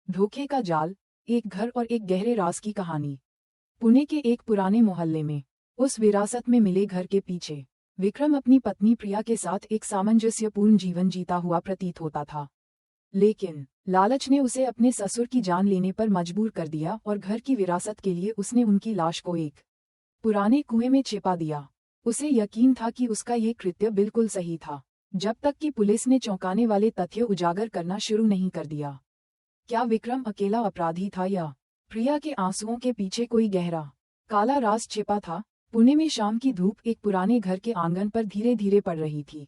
धोखे का जाल, एक घर और एक गहरे राज की कहानी। पुणे के एक पुराने मोहल्ले में, उस विरासत में मिले घर के पीछे, विक्रम अपनी पत्नी प्रिया के साथ एक सामंजस्यपूर्ण जीवन जीता हुआ प्रतीत होता था। लेकिन लालच ने उसे अपने ससुर की जान लेने पर मजबूर कर दिया और घर की विरासत के लिए उसने उनकी लाश को एक पुराने कुएं में छिपा दिया। उसे यकीन था कि उसका ये कृत्य बिल्कुल सही था, जब तक कि पुलिस ने चौंकाने वाले तथ्य उजागर करना शुरू नहीं कर दिया। क्या विक्रम अकेला अपराधी था या प्रिया के आंसुओं के पीछे कोई गहरा काला राज छिपा था? पुणे में शाम की धूप एक पुराने घर के आंगन पर धीरे धीरे पड़ रही थी,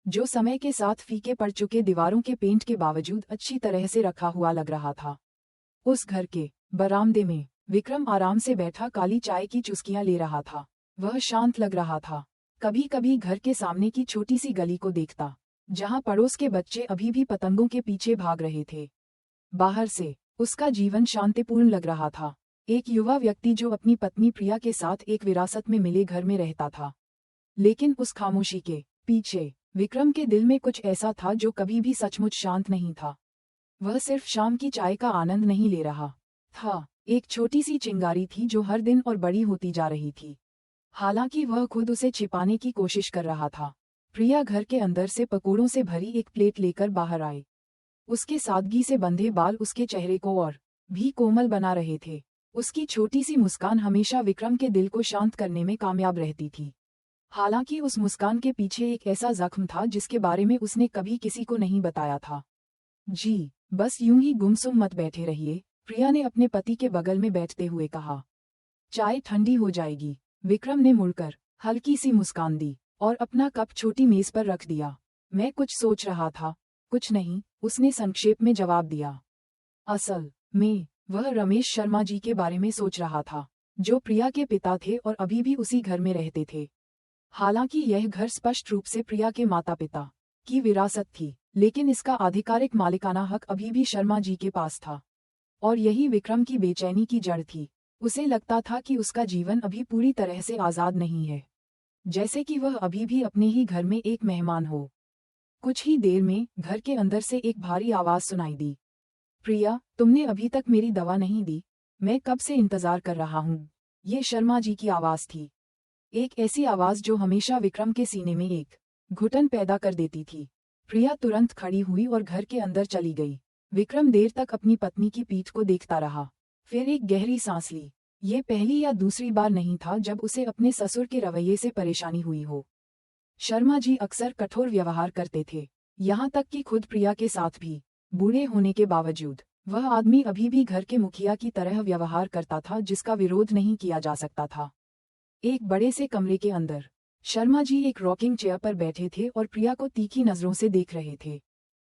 जो समय के साथ फीके पड़ चुके दीवारों के पेंट के बावजूद अच्छी तरह से रखा हुआ लग रहा था। उस घर के बरामदे में विक्रम आराम से बैठा काली चाय की चुस्कियां ले रहा था। वह शांत लग रहा था। कभी कभी घर के सामने की छोटी सी गली को देखता, जहां पड़ोस के बच्चे अभी भी पतंगों के पीछे भाग रहे थे। बाहर से उसका जीवन शांतिपूर्ण लग रहा था, एक युवा व्यक्ति जो अपनी पत्नी प्रिया के साथ एक विरासत में मिले घर में रहता था। लेकिन उस खामोशी के पीछे विक्रम के दिल में कुछ ऐसा था जो कभी भी सचमुच शांत नहीं था। वह सिर्फ शाम की चाय का आनंद नहीं ले रहा था, एक छोटी सी चिंगारी थी जो हर दिन और बड़ी होती जा रही थी। हालांकि वह खुद उसे छिपाने की कोशिश कर रहा था। प्रिया घर के अंदर से पकौड़ों से भरी एक प्लेट लेकर बाहर आई। उसके सादगी से बंधे बाल उसके चेहरे को और भी कोमल बना रहे थे। उसकी छोटी सी मुस्कान हमेशा विक्रम के दिल को शांत करने में कामयाब रहती थी। हालांकि उस मुस्कान के पीछे एक ऐसा जख्म था जिसके बारे में उसने कभी किसी को नहीं बताया था। जी, बस यूं ही गुमसुम मत बैठे रहिए, प्रिया ने अपने पति के बगल में बैठते हुए कहा। चाय ठंडी हो जाएगी। विक्रम ने मुड़कर हल्की सी मुस्कान दी और अपना कप छोटी मेज पर रख दिया। मैं कुछ सोच रहा था। कुछ नहीं, उसने संक्षेप में जवाब दिया। असल में वह रमेश शर्मा जी के बारे में सोच रहा था, जो प्रिया के पिता थे और अभी भी उसी घर में रहते थे। हालांकि यह घर स्पष्ट रूप से प्रिया के माता पिता की विरासत थी, लेकिन इसका आधिकारिक मालिकाना हक अभी भी शर्मा जी के पास था। और यही विक्रम की बेचैनी की जड़ थी। उसे लगता था कि उसका जीवन अभी पूरी तरह से आज़ाद नहीं है, जैसे कि वह अभी भी अपने ही घर में एक मेहमान हो। कुछ ही देर में घर के अंदर से एक भारी आवाज सुनाई दी। प्रिया, तुमने अभी तक मेरी दवा नहीं दी। मैं कब से इंतजार कर रहा हूँ। ये शर्मा जी की आवाज थी, एक ऐसी आवाज जो हमेशा विक्रम के सीने में एक घुटन पैदा कर देती थी। प्रिया तुरंत खड़ी हुई और घर के अंदर चली गई। विक्रम देर तक अपनी पत्नी की पीठ को देखता रहा, फिर एक गहरी सांस ली। ये पहली या दूसरी बार नहीं था जब उसे अपने ससुर के रवैये से परेशानी हुई हो। शर्मा जी अक्सर कठोर व्यवहार करते थे, यहाँ तक कि खुद प्रिया के साथ भी। बूढ़े होने के बावजूद वह आदमी अभी भी घर के मुखिया की तरह व्यवहार करता था, जिसका विरोध नहीं किया जा सकता था। एक बड़े से कमरे के अंदर शर्मा जी एक रॉकिंग चेयर पर बैठे थे और प्रिया को तीखी नजरों से देख रहे थे,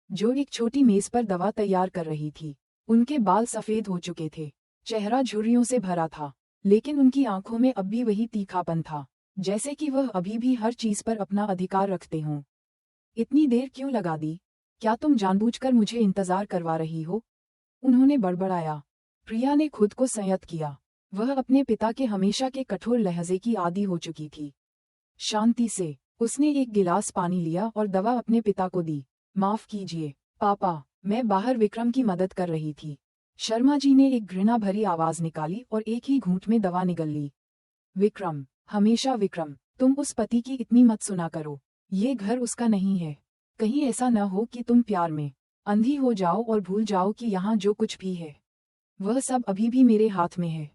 जो एक छोटी मेज पर दवा तैयार कर रही थी। उनके बाल सफेद हो चुके थे, चेहरा झुर्रियों से भरा था, लेकिन उनकी आंखों में अब भी वही तीखापन था, जैसे कि वह अभी भी हर चीज पर अपना अधिकार रखते हों। इतनी देर क्यों लगा दी? क्या तुम जानबूझकर मुझे इंतजार करवा रही हो? उन्होंने बड़बड़ाया। प्रिया ने खुद को संयत किया। वह अपने पिता के हमेशा के कठोर लहजे की आदी हो चुकी थी। शांति से उसने एक गिलास पानी लिया और दवा अपने पिता को दी। माफ कीजिए पापा, मैं बाहर विक्रम की मदद कर रही थी। शर्मा जी ने एक घृणा भरी आवाज निकाली और एक ही घूंट में दवा निगल ली। विक्रम, हमेशा विक्रम, तुम उस पति की इतनी मत सुना करो। ये घर उसका नहीं है। कहीं ऐसा न हो कि तुम प्यार में अंधी हो जाओ और भूल जाओ कि यहाँ जो कुछ भी है, वह सब अभी भी मेरे हाथ में है।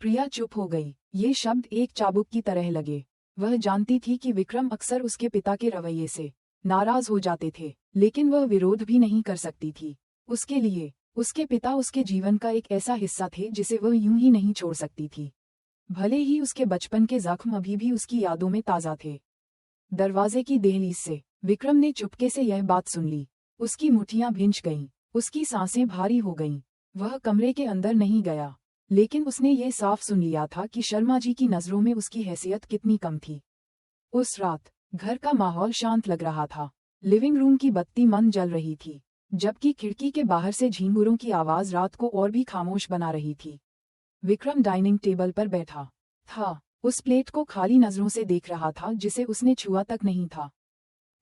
प्रिया चुप हो गई। ये शब्द एक चाबुक की तरह लगे। वह जानती थी कि विक्रम अक्सर उसके पिता के रवैये से नाराज हो जाते थे, लेकिन वह विरोध भी नहीं कर सकती थी। उसके लिए उसके पिता उसके जीवन का एक ऐसा हिस्सा थे जिसे वह यूं ही नहीं छोड़ सकती थी, भले ही उसके बचपन के जख्म अभी भी उसकी यादों में ताज़ा थे। दरवाजे की दहलीज से विक्रम ने चुपके से यह बात सुन ली। उसकी मुट्ठियां भींच गईं, उसकी सांसें भारी हो गईं। वह कमरे के अंदर नहीं गया, लेकिन उसने ये साफ सुन लिया था कि शर्मा जी की नज़रों में उसकी हैसियत कितनी कम थी। उस रात घर का माहौल शांत लग रहा था। लिविंग रूम की बत्ती मंद जल रही थी, जबकि खिड़की के बाहर से झींगुरों की आवाज रात को और भी खामोश बना रही थी। विक्रम डाइनिंग टेबल पर बैठा था, उस प्लेट को खाली नजरों से देख रहा था जिसे उसने छुआ तक नहीं था।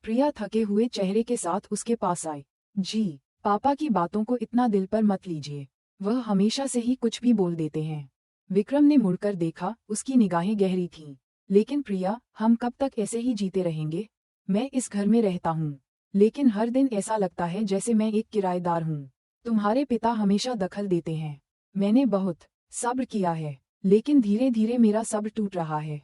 प्रिया थके हुए चेहरे के साथ उसके पास आई। जी, पापा की बातों को इतना दिल पर मत लीजिए। वह हमेशा से ही कुछ भी बोल देते हैं। विक्रम ने मुड़कर देखा, उसकी निगाहें गहरी थीं। लेकिन प्रिया, हम कब तक ऐसे ही जीते रहेंगे? मैं इस घर में रहता हूँ, लेकिन हर दिन ऐसा लगता है जैसे मैं एक किराएदार हूँ। तुम्हारे पिता हमेशा दखल देते हैं। मैंने बहुत सब्र किया है, लेकिन धीरे धीरे मेरा सब्र टूट रहा है।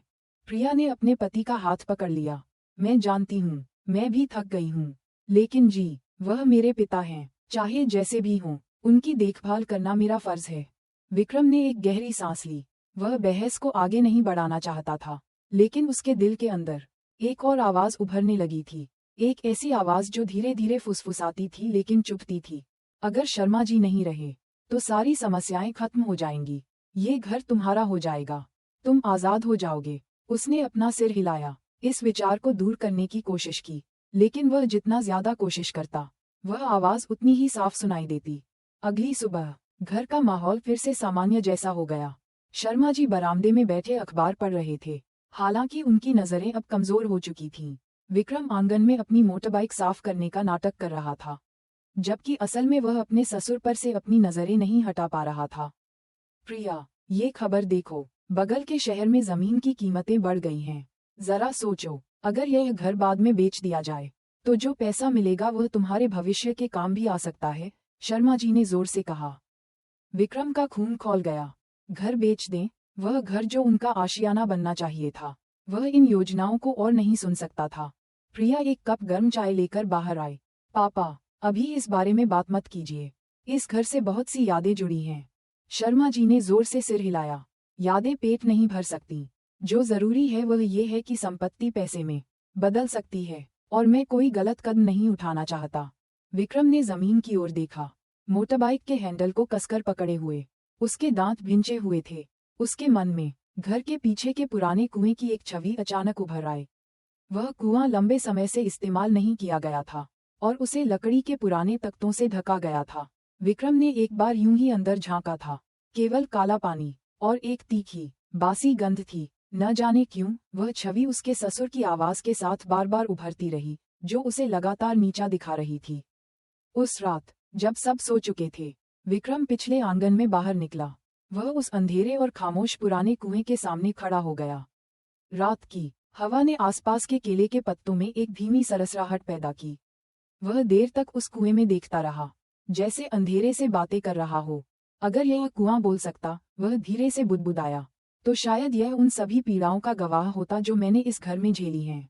प्रिया ने अपने पति का हाथ पकड़ लिया। मैं जानती हूँ, मैं भी थक गई हूँ, लेकिन जी, वह मेरे पिता हैं, चाहे जैसे भी हों, उनकी देखभाल करना मेरा फर्ज है। विक्रम ने एक गहरी सांस ली। वह बहस को आगे नहीं बढ़ाना चाहता था, लेकिन उसके दिल के अंदर एक और आवाज उभरने लगी थी। एक ऐसी आवाज जो धीरे धीरे फुसफुसाती थी लेकिन चुभती थी। अगर शर्मा जी नहीं रहे, तो सारी समस्याएं खत्म हो जाएंगी। ये घर तुम्हारा हो जाएगा। तुम आजाद हो जाओगे। उसने अपना सिर हिलाया, इस विचार को दूर करने की कोशिश की, लेकिन वह जितना ज्यादा कोशिश करता, वह आवाज उतनी ही साफ सुनाई देती। अगली सुबह घर का माहौल फिर से सामान्य जैसा हो गया। शर्मा जी बरामदे में बैठे अखबार पढ़ रहे थे, हालांकि उनकी नजरें अब कमजोर हो चुकी थीं। विक्रम आंगन में अपनी मोटरबाइक साफ करने का नाटक कर रहा था, जबकि असल में वह अपने ससुर पर से अपनी नजरें नहीं हटा पा रहा था। प्रिया, ये खबर देखो, बगल के शहर में जमीन की कीमतें बढ़ गई हैं। जरा सोचो, अगर यह घर बाद में बेच दिया जाए, तो जो पैसा मिलेगा वह तुम्हारे भविष्य के काम भी आ सकता है, शर्मा जी ने जोर से कहा। विक्रम का खून खौल गया। घर बेच दें, वह घर जो उनका आशियाना बनना चाहिए था। वह इन योजनाओं को और नहीं सुन सकता था। प्रिया एक कप गर्म चाय लेकर बाहर आई। पापा, अभी इस बारे में बात मत कीजिए। इस घर से बहुत सी यादें जुड़ी हैं। शर्मा जी ने जोर से सिर हिलाया। यादें पेट नहीं भर सकती। जो जरूरी है वह ये है कि संपत्ति पैसे में बदल सकती है, और मैं कोई गलत कदम नहीं उठाना चाहता। विक्रम ने जमीन की ओर देखा। मोटरबाइक के हैंडल को कसकर पकड़े हुए, उसके दांत भिंचे हुए थे। उसके मन में घर के पीछे के पुराने कुएं की एक छवि अचानक उभर आई। वह कुआं लंबे समय से इस्तेमाल नहीं किया गया था, और उसे लकड़ी के पुराने तख्तों से ढका गया था। विक्रम ने एक बार यूं ही अंदर झांका था। केवल काला पानी और एक तीखी, बासी गंध थी। न जाने क्यों, वह छवि उसके ससुर की आवाज के साथ बार बार उभरती रही, जो उसे लगातार नीचा दिखा रही थी। उस रात, जब सब सो चुके थे, विक्रम पिछले आंगन में बाहर निकला। वह उस अंधेरे और खामोश पुराने कुएं के सामने खड़ा हो गया। रात की हवा ने आसपास के केले के पत्तों में एक धीमी सरसराहट पैदा की। वह देर तक उस कुएं में देखता रहा, जैसे अंधेरे से बातें कर रहा हो। अगर यह कुआं बोल सकता, वह धीरे से बुदबुदाया, तो शायद यह उन सभी पीड़ाओं का गवाह होता जो मैंने इस घर में झेली हैं।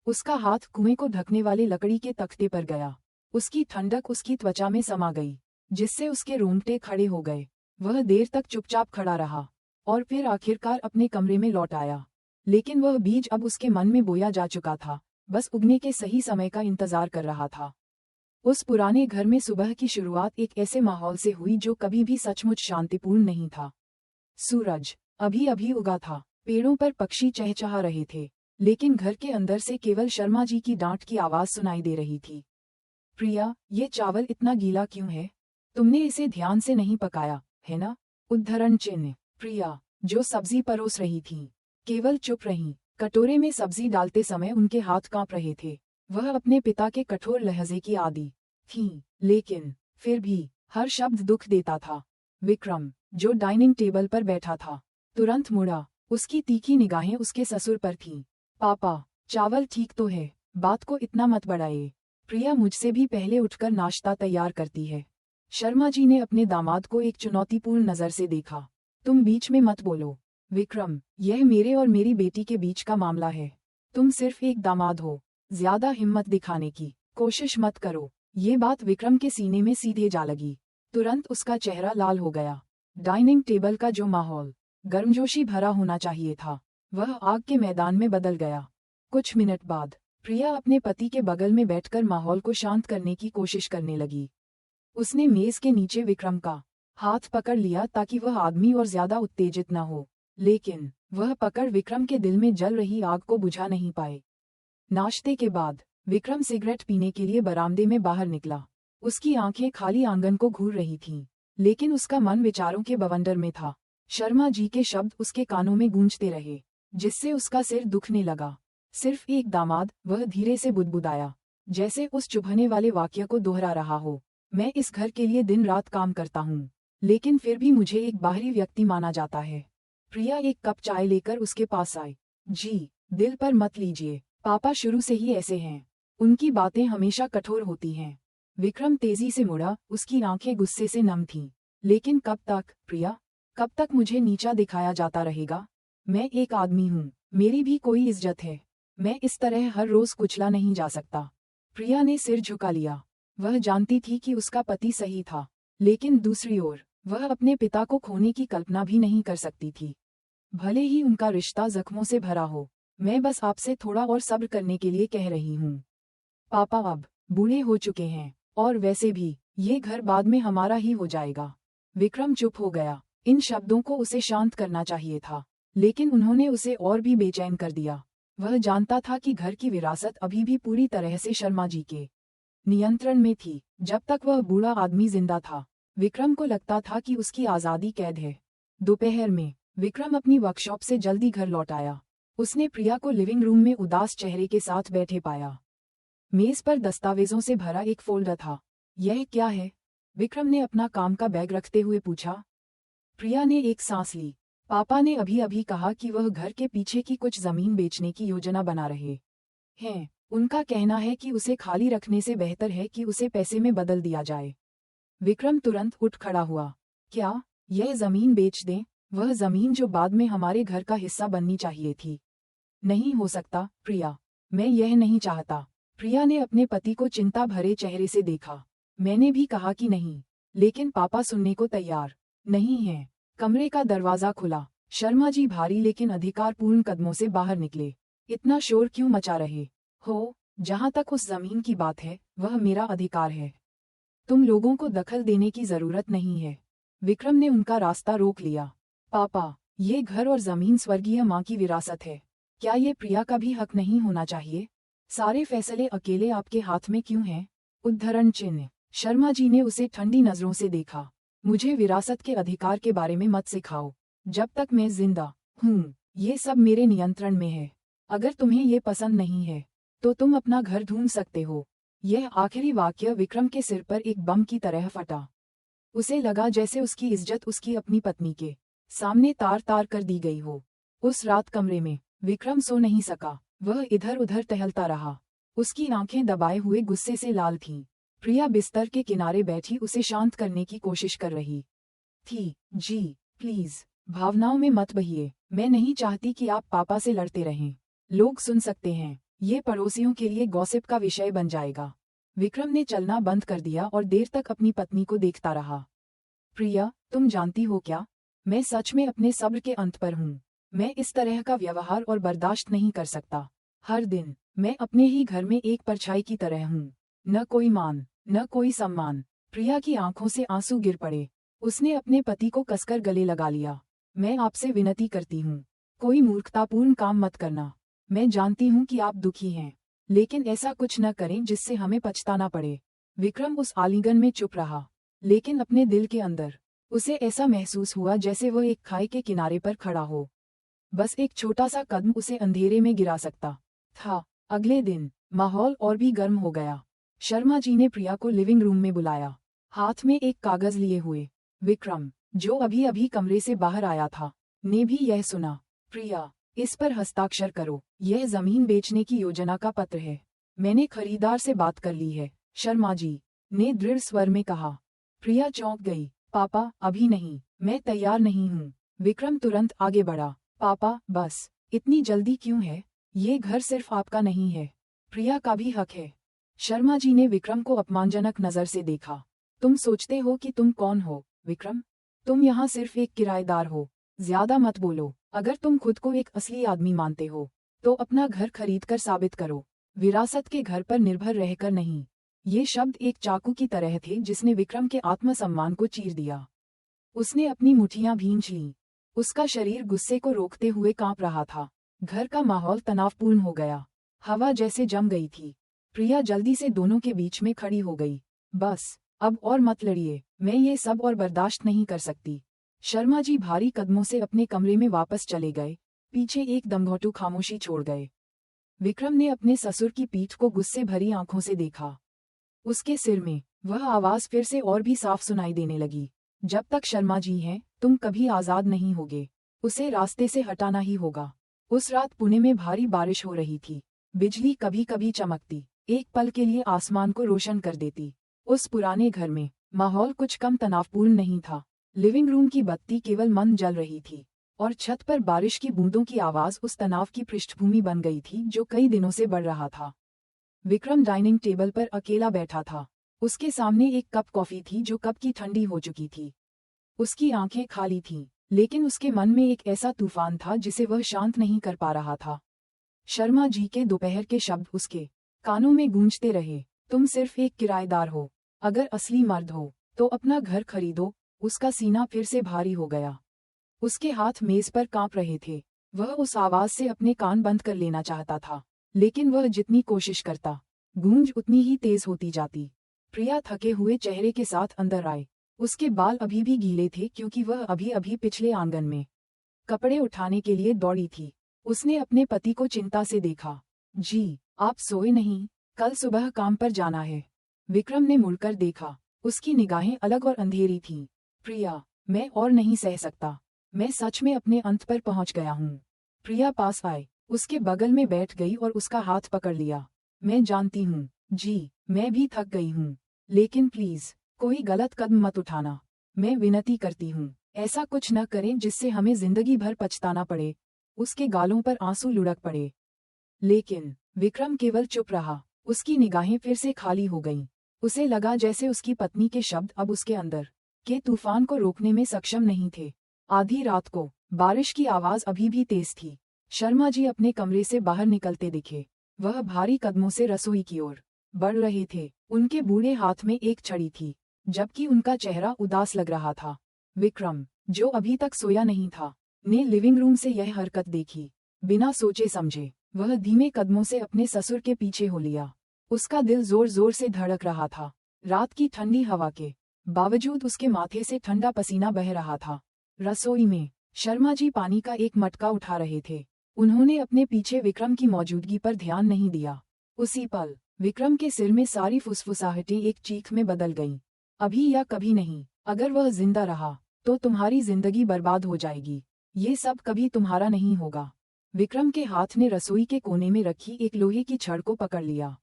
उसका हाथ कुएं को ढकने वाले लकड़ी के तख्ते पर गया। उसकी ठंडक उसकी त्वचा में समा गई, जिससे उसके रोंगटे खड़े हो गए। वह देर तक चुपचाप खड़ा रहा, और फिर आखिरकार अपने कमरे में लौट आया। लेकिन वह बीज अब उसके मन में बोया जा चुका था, बस उगने के सही समय का इंतजार कर रहा था। उस पुराने घर में सुबह की शुरुआत एक ऐसे माहौल से हुई जो कभी भी सचमुच शांतिपूर्ण नहीं था। सूरज अभी अभी उगा था, पेड़ों पर पक्षी चहचहा रहे थे, लेकिन घर के अंदर से केवल शर्मा जी की डांट की आवाज सुनाई दे रही थी। प्रिया, ये चावल इतना गीला क्यों है? तुमने इसे ध्यान से नहीं पकाया, है ना? उद्धरण चिन्ह। प्रिया, जो सब्जी परोस रही थी, केवल चुप रही। कटोरे में सब्जी डालते समय उनके हाथ कांप रहे थे। वह अपने पिता के कठोर लहजे की आदी थीं, लेकिन फिर भी हर शब्द दुख देता था। विक्रम, जो डाइनिंग टेबल पर बैठा था, तुरंत मुड़ा। उसकी तीखी निगाहें उसके ससुर पर थीं। पापा, चावल ठीक तो है, बात को इतना मत बढ़ाइए। प्रिया मुझसे भी पहले उठकर नाश्ता तैयार करती है। शर्मा जी ने अपने दामाद को एक चुनौतीपूर्ण नजर से देखा। तुम बीच में मत बोलो। विक्रम, यह मेरे और मेरी बेटी के बीच का मामला है। तुम सिर्फ एक दामाद हो, ज्यादा हिम्मत दिखाने की कोशिश मत करो। ये बात विक्रम के सीने में सीधे जा लगी। तुरंत उसका चेहरा लाल हो गया। डाइनिंग टेबल का जो माहौल गर्मजोशी भरा होना चाहिए था, वह आग के मैदान में बदल गया। कुछ मिनट बाद प्रिया अपने पति के बगल में बैठकर माहौल को शांत करने की कोशिश करने लगी। उसने मेज के नीचे विक्रम का हाथ पकड़ लिया ताकि वह आदमी और ज्यादा उत्तेजित न हो, लेकिन वह पकड़ विक्रम के दिल में जल रही आग को बुझा नहीं पाए। नाश्ते के बाद विक्रम सिगरेट पीने के लिए बरामदे में बाहर निकला। उसकी आंखें खाली आंगन को घूर रही थीं, लेकिन उसका मन विचारों के बवंडर में था। शर्मा जी के शब्द उसके कानों में गूंजते रहे, जिससे उसका सिर दुखने लगा। सिर्फ एक दामाद, वह धीरे से बुदबुदाया, जैसे उस चुभने वाले वाक्य को दोहरा रहा हो। मैं इस घर के लिए दिन रात काम करता हूँ, लेकिन फिर भी मुझे एक बाहरी व्यक्ति माना जाता है। प्रिया एक कप चाय लेकर उसके पास आई। जी, दिल पर मत लीजिए, पापा शुरू से ही ऐसे हैं। उनकी बातें हमेशा कठोर होती हैं। विक्रम तेजी से मुड़ा, उसकी आंखें गुस्से से नम थीं। लेकिन कब तक, प्रिया? कब तक मुझे नीचा दिखाया जाता रहेगा? मैं एक आदमी हूँ, मेरी भी कोई इज्जत है। मैं इस तरह हर रोज कुचला नहीं जा सकता। प्रिया ने सिर झुका लिया। वह जानती थी कि उसका पति सही था, लेकिन दूसरी ओर वह अपने पिता को खोने की कल्पना भी नहीं कर सकती थी। भले ही उनका रिश्ता जख्मों से भरा हो, मैं बस आपसे थोड़ा और सब्र करने के लिए कह रही हूँ। पापा अब बूढ़े हो चुके हैं, और वैसे भी ये घर बाद में हमारा ही हो जाएगा। विक्रम चुप हो गया। इन शब्दों को उसे शांत करना चाहिए था, लेकिन उन्होंने उसे और भी बेचैन कर दिया। वह जानता था कि घर की विरासत अभी भी पूरी तरह से शर्मा जी के नियंत्रण में थी। जब तक वह बूढ़ा आदमी जिंदा था, विक्रम को लगता था कि उसकी आज़ादी कैद है। दोपहर में विक्रम अपनी वर्कशॉप से जल्दी घर लौट आया। उसने प्रिया को लिविंग रूम में उदास चेहरे के साथ बैठे पाया। मेज पर दस्तावेजों से भरा एक फोल्डर था। यह क्या है? विक्रम ने अपना काम का बैग रखते हुए पूछा। प्रिया ने एक सांस ली। पापा ने अभी अभी कहा कि वह घर के पीछे की कुछ जमीन बेचने की योजना बना रहे हैं। उनका कहना है कि उसे खाली रखने से बेहतर है कि उसे पैसे में बदल दिया जाए। विक्रम तुरंत उठ खड़ा हुआ। क्या? यह जमीन बेच दें? वह जमीन जो बाद में हमारे घर का हिस्सा बननी चाहिए थी। नहीं हो सकता, प्रिया। मैं यह नहीं चाहता। प्रिया ने अपने पति को चिंता भरे चेहरे से देखा। मैंने भी कहा कि नहीं, लेकिन पापा सुनने को तैयार नहीं हैं। कमरे का दरवाजा खुला। शर्मा जी भारी लेकिन अधिकारपूर्ण कदमों से बाहर निकले। इतना शोर क्यों मचा रहे हो? जहां तक उस जमीन की बात है, वह मेरा अधिकार है। तुम लोगों को दखल देने की जरूरत नहीं है। विक्रम ने उनका रास्ता रोक लिया। पापा, ये घर और जमीन स्वर्गीय माँ की विरासत है। क्या ये प्रिया का भी हक नहीं होना चाहिए? सारे फैसले अकेले आपके हाथ में क्यों हैं? उद्धरण चिन्ह। शर्मा जी ने उसे ठंडी नजरों से देखा। मुझे विरासत के अधिकार के बारे में मत सिखाओ। जब तक मैं जिंदा हूँ, ये सब मेरे नियंत्रण में है। अगर तुम्हें ये पसंद नहीं है, तो तुम अपना घर ढूंढ सकते हो। यह आखिरी वाक्य विक्रम के सिर पर एक बम की तरह फटा। उसे लगा जैसे उसकी इज्जत उसकी अपनी पत्नी के सामने तार तार कर दी गई हो। उस रात कमरे में विक्रम सो नहीं सका। वह इधर उधर टहलता रहा। उसकी आंखें दबाए हुए गुस्से से लाल थीं। प्रिया बिस्तर के किनारे बैठी उसे शांत करने की कोशिश कर रही थी। जी, प्लीज, भावनाओं में मत बहिए। मैं नहीं चाहती कि आप पापा से लड़ते रहें। लोग सुन सकते हैं। ये पड़ोसियों के लिए गॉसिप का विषय बन जाएगा। विक्रम ने चलना बंद कर दिया और देर तक अपनी पत्नी को देखता रहा। प्रिया, तुम जानती हो क्या? मैं सच में अपने सब्र के अंत पर हूँ। मैं इस तरह का व्यवहार और बर्दाश्त नहीं कर सकता। हर दिन मैं अपने ही घर में एक परछाई की तरह हूँ। न कोई मान, न कोई सम्मान। प्रिया की आंखों से आंसू गिर पड़े। उसने अपने पति को कसकर गले लगा लिया। मैं आपसे विनती करती हूँ, कोई मूर्खतापूर्ण काम मत करना। मैं जानती हूँ कि आप दुखी हैं, लेकिन ऐसा कुछ न करें जिससे हमें पछताना पड़े। विक्रम उस आलिंगन में चुप रहा, लेकिन अपने दिल के अंदर उसे ऐसा महसूस हुआ जैसे वह एक खाई के किनारे पर खड़ा हो। बस एक छोटा सा कदम उसे अंधेरे में गिरा सकता था। अगले दिन माहौल और भी गर्म हो गया। शर्मा जी ने प्रिया को लिविंग रूम में बुलाया, हाथ में एक कागज लिए हुए। विक्रम, जो अभी अभी कमरे से बाहर आया था, ने भी यह सुना। प्रिया, इस पर हस्ताक्षर करो। यह जमीन बेचने की योजना का पत्र है। मैंने खरीदार से बात कर ली है, शर्मा जी ने दृढ़ स्वर में कहा। प्रिया चौंक गई। पापा, अभी नहीं, मैं तैयार नहीं हूँ। विक्रम तुरंत आगे बढ़ा। पापा, बस, इतनी जल्दी क्यों है? ये घर सिर्फ आपका नहीं है, प्रिया का भी हक है। शर्मा जी ने विक्रम को अपमानजनक नजर से देखा। तुम सोचते हो कि तुम कौन हो, विक्रम? तुम यहाँ सिर्फ एक किराएदार हो। ज्यादा मत बोलो। अगर तुम खुद को एक असली आदमी मानते हो, तो अपना घर खरीद कर साबित करो, विरासत के घर पर निर्भर रहकर नहीं। ये शब्द एक चाकू की तरह थे जिसने विक्रम के आत्मसम्मान को चीर दिया। उसने अपनी मुट्ठियां भींच लीं। उसका शरीर गुस्से को रोकते हुए कांप रहा था। घर का माहौल तनावपूर्ण हो गया। हवा जैसे जम गई थी। प्रिया जल्दी से दोनों के बीच में खड़ी हो गई। बस, अब और मत लड़िए, मैं ये सब और बर्दाश्त नहीं कर सकती। शर्मा जी भारी कदमों से अपने कमरे में वापस चले गए, पीछे एक दमघोंटू खामोशी छोड़ गए। विक्रम ने अपने ससुर की पीठ को गुस्से भरी आंखों से देखा। उसके सिर में वह आवाज फिर से और भी साफ सुनाई देने लगी। जब तक शर्मा जी हैं तुम कभी आजाद नहीं होगे, उसे रास्ते से हटाना ही होगा। उस रात पुणे में भारी बारिश हो रही थी। बिजली कभी कभी चमकती, एक पल के लिए आसमान को रोशन कर देती। उस पुराने घर में माहौल कुछ कम तनावपूर्ण नहीं था। लिविंग रूम की बत्ती केवल मंद जल रही थी और छत पर बारिश की बूंदों की आवाज उस तनाव की पृष्ठभूमि बन गई थी जो कई दिनों से बढ़ रहा था। विक्रम डाइनिंग टेबल पर अकेला बैठा था। उसके सामने एक कप कॉफी थी जो कब की ठंडी हो चुकी थी। उसकी आंखें खाली थीं, लेकिन उसके मन में एक ऐसा तूफान था जिसे वह शांत नहीं कर पा रहा था। शर्मा जी के दोपहर के शब्द उसके कानों में गूंजते रहे। तुम सिर्फ एक किराएदार हो, अगर असली मर्द हो तो अपना घर खरीदो। उसका सीना फिर से भारी हो गया। उसके हाथ मेज पर कांप रहे थे। वह उस आवाज से अपने कान बंद कर लेना चाहता था, लेकिन वह जितनी कोशिश करता, गूंज उतनी ही तेज होती जाती। प्रिया थके हुए चेहरे के साथ अंदर आए। उसके बाल अभी भी गीले थे क्योंकि वह अभी अभी पिछले आंगन में कपड़े उठाने के लिए दौड़ी थी। उसने अपने पति को चिंता से देखा। जी, आप सोए नहीं? कल सुबह काम पर जाना है। विक्रम ने मुड़कर देखा। उसकी निगाहें अलग और अंधेरी थीं। प्रिया, मैं और नहीं सह सकता। मैं सच में अपने अंत पर पहुंच गया हूँ। प्रिया पास आए, उसके बगल में बैठ गई और उसका हाथ पकड़ लिया। मैं जानती हूँ जी, मैं भी थक गई हूँ, लेकिन प्लीज कोई गलत कदम मत उठाना। मैं विनती करती हूँ, ऐसा कुछ न करें जिससे हमें जिंदगी भर पछताना पड़े। उसके गालों पर आंसू लुढ़क पड़े, लेकिन विक्रम केवल चुप रहा। उसकी निगाहें फिर से खाली हो गईं। उसे लगा जैसे उसकी पत्नी के शब्द अब उसके अंदर के तूफान को रोकने में सक्षम नहीं थे। आधी रात को बारिश की आवाज अभी भी तेज थी। शर्मा जी अपने कमरे से बाहर निकलते दिखे। वह भारी कदमों से रसोई की ओर बढ़ रहे थे। उनके बूढ़े हाथ में एक छड़ी थी, जबकि उनका चेहरा उदास लग रहा था। विक्रम, जो अभी तक सोया नहीं था, ने लिविंग रूम से यह हरकत देखी। बिना सोचे समझे वह धीमे कदमों से अपने ससुर के पीछे हो लिया। उसका दिल जोर जोर से धड़क रहा था। रात की ठंडी हवा के बावजूद उसके माथे से ठंडा पसीना बह रहा था। रसोई में शर्मा जी पानी का एक मटका उठा रहे थे। उन्होंने अपने पीछे विक्रम की मौजूदगी पर ध्यान नहीं दिया। उसी पल विक्रम के सिर में सारी फुसफुसाहटें एक चीख में बदल गईं। अभी या कभी नहीं, अगर वह जिंदा रहा तो तुम्हारी जिंदगी बर्बाद हो जाएगी। ये सब कभी तुम्हारा नहीं होगा। विक्रम के हाथ ने रसोई के कोने में रखी एक लोहे की छड़ को पकड़ लिया।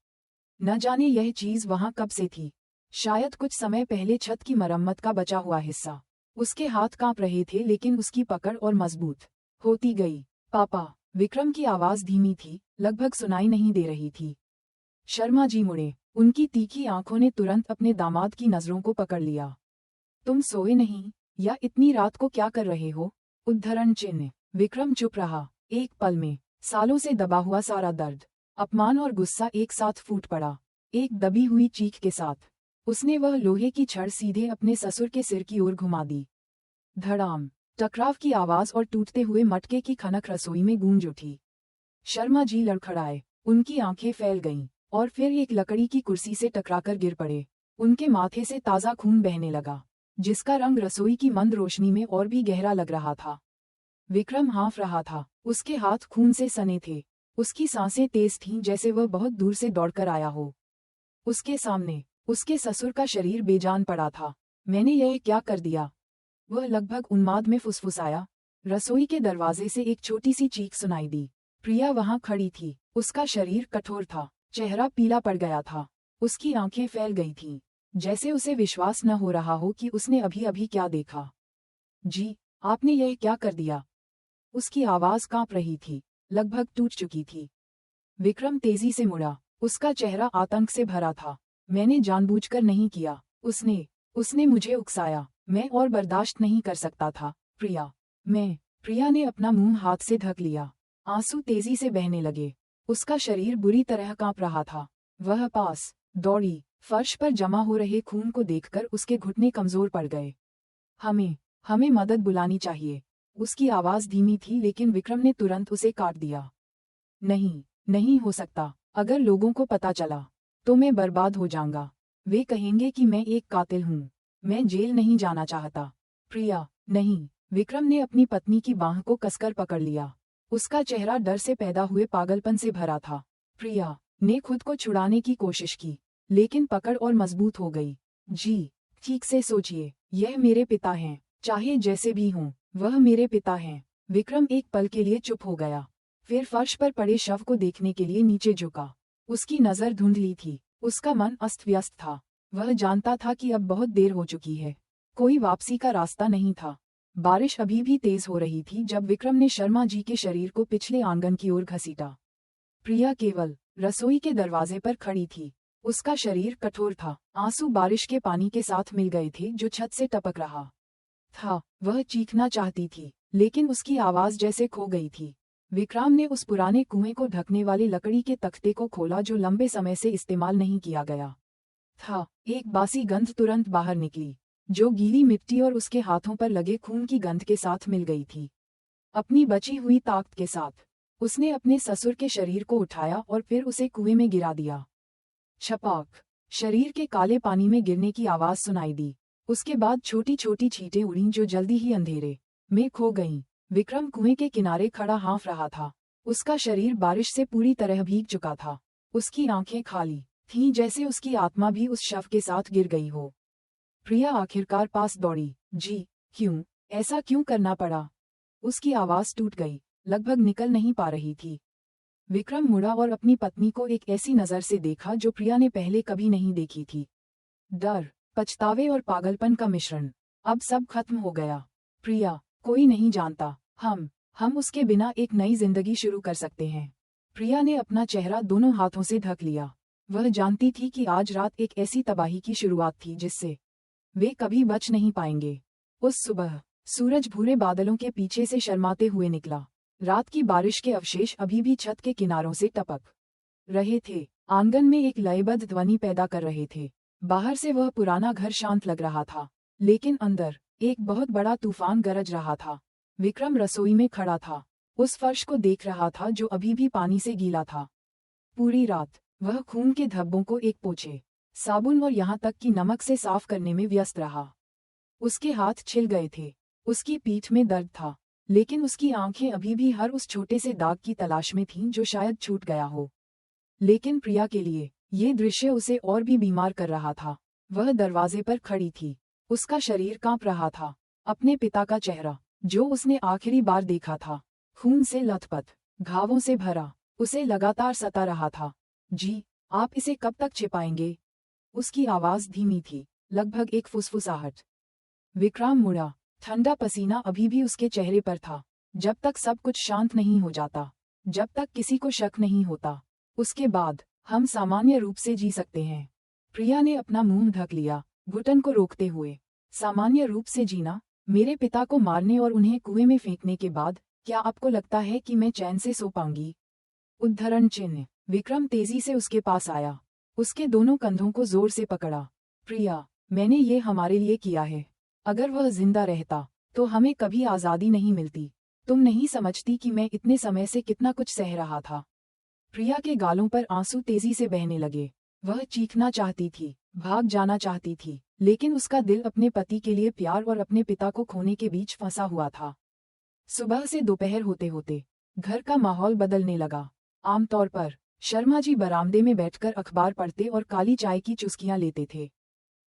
न जाने यह चीज वहां कब से थी। शायद कुछ समय पहले छत की मरम्मत का बचा हुआ हिस्सा। उसके हाथ कांप रहे थे, लेकिन उसकी पकड़ और मजबूत होती गई। पापा, विक्रम की आवाज धीमी थी, लगभग सुनाई नहीं दे रही थी। शर्मा जी मुड़े। उनकी तीखी आंखों ने तुरंत अपने दामाद की नजरों को पकड़ लिया। तुम सोए नहीं, या इतनी रात को क्या कर रहे हो? उद्धरण चिन्ह। विक्रम चुप रहा। एक पल में सालों से दबा हुआ सारा दर्द, अपमान और गुस्सा एक साथ फूट पड़ा। एक दबी हुई चीख के साथ उसने वह लोहे की छड़ सीधे अपने ससुर के सिर की ओर घुमा दी। धड़ाम, टकराव की आवाज और टूटते हुए मटके की खनक रसोई में गूंज उठी। शर्मा जी लड़खड़ाए, उनकी आंखें फैल गईं, और फिर एक लकड़ी की कुर्सी से टकराकर गिर पड़े। उनके माथे से ताजा खून बहने लगा, जिसका रंग रसोई की मंद रोशनी में और भी गहरा लग रहा था। विक्रम हाँफ रहा था, उसके हाथ खून से सने थे। उसकी सांसें तेज थीं, जैसे वह बहुत दूर से दौड़कर आया हो। उसके सामने उसके ससुर का शरीर बेजान पड़ा था। मैंने यह क्या कर दिया? वह लगभग उन्माद में फुसफुसाया। रसोई के दरवाजे से एक छोटी सी चीख सुनाई दी। प्रिया वहां खड़ी थी। उसका शरीर कठोर था, चेहरा पीला पड़ गया था। उसकी आंखें फैल गई थीं, जैसे उसे विश्वास न हो रहा हो कि उसने अभी अभी क्या देखा। जी, आपने यह क्या कर दिया? उसकी आवाज कांप रही थी, लगभग टूट चुकी थी। विक्रम तेजी से मुड़ा। उसका चेहरा आतंक से भरा था। मैंने जानबूझकर नहीं किया। उसने मुझे उकसाया। मैं और बर्दाश्त नहीं कर सकता था। प्रिया ने अपना मुंह हाथ से ढक लिया। आंसू तेजी से बहने लगे। उसका शरीर बुरी तरह कांप रहा था। वह पास दौड़ी। फर्श पर जमा हो रहे खून को देखकर उसके घुटने कमजोर पड़ गए। हमें मदद बुलानी चाहिए। उसकी आवाज धीमी थी, लेकिन विक्रम ने तुरंत उसे काट दिया। नहीं हो सकता। अगर लोगों को पता चला तो मैं बर्बाद हो जाऊंगा। वे कहेंगे कि मैं एक कातिल हूँ। मैं जेल नहीं जाना चाहता। प्रिया, नहीं। विक्रम ने अपनी पत्नी की बांह को कसकर पकड़ लिया। उसका चेहरा डर से पैदा हुए पागलपन से भरा था। प्रिया ने खुद को छुड़ाने की कोशिश की, लेकिन पकड़ और मजबूत हो गई। जी, ठीक से सोचिए, यह मेरे पिता हैं, चाहे जैसे भी हों, वह मेरे पिता हैं। विक्रम एक पल के लिए चुप हो गया, फिर फर्श पर पड़े शव को देखने के लिए नीचे झुका। उसकी नज़र धुंधली थी, उसका मन अस्त व्यस्त था। वह जानता था कि अब बहुत देर हो चुकी है, कोई वापसी का रास्ता नहीं था। बारिश अभी भी तेज हो रही थी जब विक्रम ने शर्मा जी के शरीर को पिछले आंगन की ओर घसीटा। प्रिया केवल रसोई के दरवाजे पर खड़ी थी। उसका शरीर कठोर था, आंसू बारिश के पानी के साथ मिल गए थे जो छत से टपक रहा था। वह चीखना चाहती थी, लेकिन उसकी आवाज जैसे खो गई थी। विक्रम ने उस पुराने कुएं को ढकने वाले लकड़ी के तख्ते को खोला जो लंबे समय से इस्तेमाल नहीं किया गया था। एक बासी गंध तुरंत बाहर निकली, जो गीली मिट्टी और उसके हाथों पर लगे खून की गंध के साथ मिल गई थी। अपनी बची हुई ताकत के साथ उसने अपने ससुर के शरीर को उठाया और फिर उसे कुएं में गिरा दिया। छपाक, शरीर के काले पानी में गिरने की आवाज सुनाई दी। उसके बाद छोटी छोटी छींटें उड़ीं जो जल्दी ही अंधेरे में खो गईं। विक्रम कुएं के किनारे खड़ा हाँफ रहा था। उसका शरीर बारिश से पूरी तरह भीग चुका था। उसकी आंखें खाली थीं, जैसे उसकी आत्मा भी उस शव के साथ गिर गई हो। प्रिया आखिरकार पास दौड़ी। जी, क्यों, ऐसा क्यों करना पड़ा? उसकी आवाज टूट गई, लगभग निकल नहीं पा रही थी। विक्रम मुड़ा और अपनी पत्नी को एक ऐसी नज़र से देखा जो प्रिया ने पहले कभी नहीं देखी थी। डर, पछतावे और पागलपन का मिश्रण। अब सब खत्म हो गया। प्रिया, कोई नहीं जानता, हम उसके बिना एक नई जिंदगी शुरू कर सकते हैं। प्रिया ने अपना चेहरा दोनों हाथों से ढक लिया। वह जानती थी कि आज रात एक ऐसी तबाही की शुरुआत थी जिससे वे कभी बच नहीं पाएंगे। उस सुबह सूरज भूरे बादलों के पीछे से शर्माते हुए निकला। रात की बारिश के अवशेष अभी भी छत के किनारों से टपक रहे थे, आंगन में एक लयबद्ध ध्वनि पैदा कर रहे थे। बाहर से वह पुराना घर शांत लग रहा था, लेकिन अंदर एक बहुत बड़ा तूफान गरज रहा था। विक्रम रसोई में खड़ा था, उस फर्श को देख रहा था जो अभी भी पानी से गीला था। पूरी रात वह खून के धब्बों को एक पोछे, साबुन और यहाँ तक कि नमक से साफ करने में व्यस्त रहा। उसके हाथ छिल गए थे, उसकी पीठ में दर्द था, लेकिन उसकी आंखें अभी भी हर उस छोटे से दाग की तलाश में थीं जो शायद छूट गया हो। लेकिन प्रिया के लिए ये दृश्य उसे और भी बीमार कर रहा था। वह दरवाजे पर खड़ी थी, उसका शरीर कांप रहा था। अपने पिता का चेहरा, जो उसने आखिरी बार देखा था, खून से लथपथ, घावों से भरा, उसे लगातार सता रहा था। जी, आप इसे कब तक छिपाएंगे? उसकी आवाज धीमी थी, लगभग एक फुसफुसाहट। विक्रम मुड़ा, ठंडा पसीना अभी भी उसके चेहरे पर था। जब तक सब कुछ शांत नहीं हो जाता, जब तक किसी को शक नहीं होता, उसके बाद हम सामान्य रूप से जी सकते हैं। प्रिया ने अपना मुंह ढक लिया, घुटन को रोकते हुए। सामान्य रूप से जीना? मेरे पिता को मारने और उन्हें कुएं में फेंकने के बाद क्या आपको लगता है कि मैं चैन से सो पाऊंगी? उद्धरण चिन्ह। विक्रम तेजी से उसके पास आया, उसके दोनों कंधों को जोर से पकड़ा। प्रिया, मैंने ये हमारे लिए किया है। अगर वह जिंदा रहता तो हमें कभी आज़ादी नहीं मिलती। तुम नहीं समझती कि मैं इतने समय से कितना कुछ सह रहा था। प्रिया के गालों पर आंसू तेजी से बहने लगे। वह चीखना चाहती थी, भाग जाना चाहती थी, लेकिन उसका दिल अपने पति के लिए प्यार और अपने पिता को खोने के बीच फंसा हुआ था। सुबह से दोपहर होते होते घर का माहौल बदलने लगा। आमतौर पर शर्मा जी बरामदे में बैठकर अखबार पढ़ते और काली चाय की चुस्कियां लेते थे,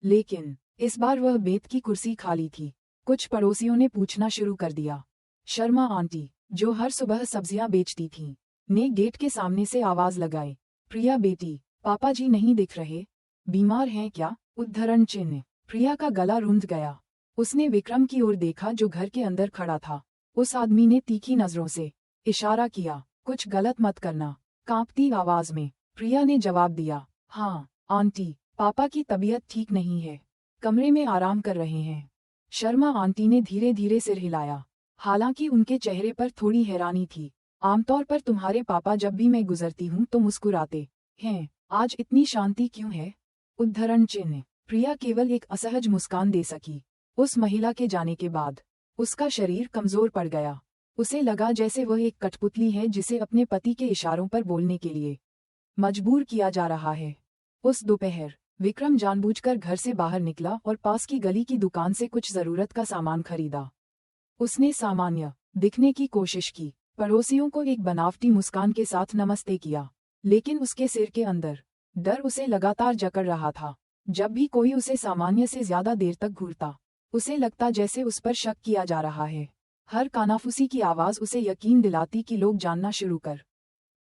लेकिन इस बार वह बेत की कुर्सी खाली थी। कुछ पड़ोसियों ने पूछना शुरू कर दिया। शर्मा आंटी, जो हर सुबह सब्जियां बेचती थीं, ने गेट के सामने से आवाज लगाई। प्रिया बेटी, पापा जी नहीं दिख रहे? बीमार हैं क्या? उद्धरण चिन्ह। प्रिया का गला रुंध गया। उसने विक्रम की ओर देखा जो घर के अंदर खड़ा था। उस आदमी ने तीखी नजरों से इशारा किया, कुछ गलत मत करना। कांपती आवाज में प्रिया ने जवाब दिया, हाँ आंटी, पापा की तबीयत ठीक नहीं है, कमरे में आराम कर रहे हैं। शर्मा आंटी ने धीरे धीरे सिर हिलाया, हालांकि उनके चेहरे पर थोड़ी हैरानी थी। आमतौर पर तुम्हारे पापा जब भी मैं गुजरती हूँ तो मुस्कुराते हैं, आज इतनी शांति क्यों है? उद्धरण चिन्ह। प्रिया केवल एक असहज मुस्कान दे सकी। उस महिला के जाने के बाद उसका शरीर कमजोर पड़ गया। उसे लगा जैसे वह एक कठपुतली है जिसे अपने पति के इशारों पर बोलने के लिए मजबूर किया जा रहा है। उस दोपहर विक्रम जानबूझकर घर से बाहर निकला और पास की गली की दुकान से कुछ जरूरत का सामान खरीदा। उसने सामान्य दिखने की कोशिश की, पड़ोसियों को एक बनावटी मुस्कान के साथ नमस्ते किया, लेकिन उसके सिर के अंदर डर उसे लगातार जकड़ रहा था। जब भी कोई उसे सामान्य से ज्यादा देर तक घूरता, उसे लगता जैसे उस पर शक किया जा रहा है। हर कानाफूसी की आवाज उसे यकीन दिलाती कि लोग जानना शुरू कर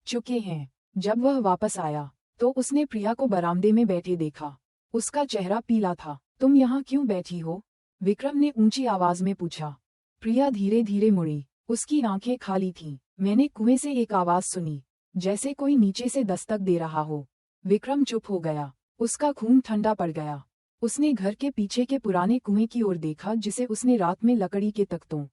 चुके हैं। जब वह वापस आया तो उसने प्रिया को बरामदे में बैठे देखा। उसका चेहरा पीला था। तुम यहाँ क्यों बैठी हो? विक्रम ने ऊंची आवाज में पूछा। प्रिया धीरे धीरे मुड़ी। उसकी आंखें खाली थीं। मैंने कुएं से एक आवाज सुनी, जैसे कोई नीचे से दस्तक दे रहा हो। विक्रम चुप हो गया। उसका खून ठंडा पड़ गया। उसने घर के पीछे के पुराने कुएं की ओर देखा, जिसे उसने रात में लकड़ी के तख्तों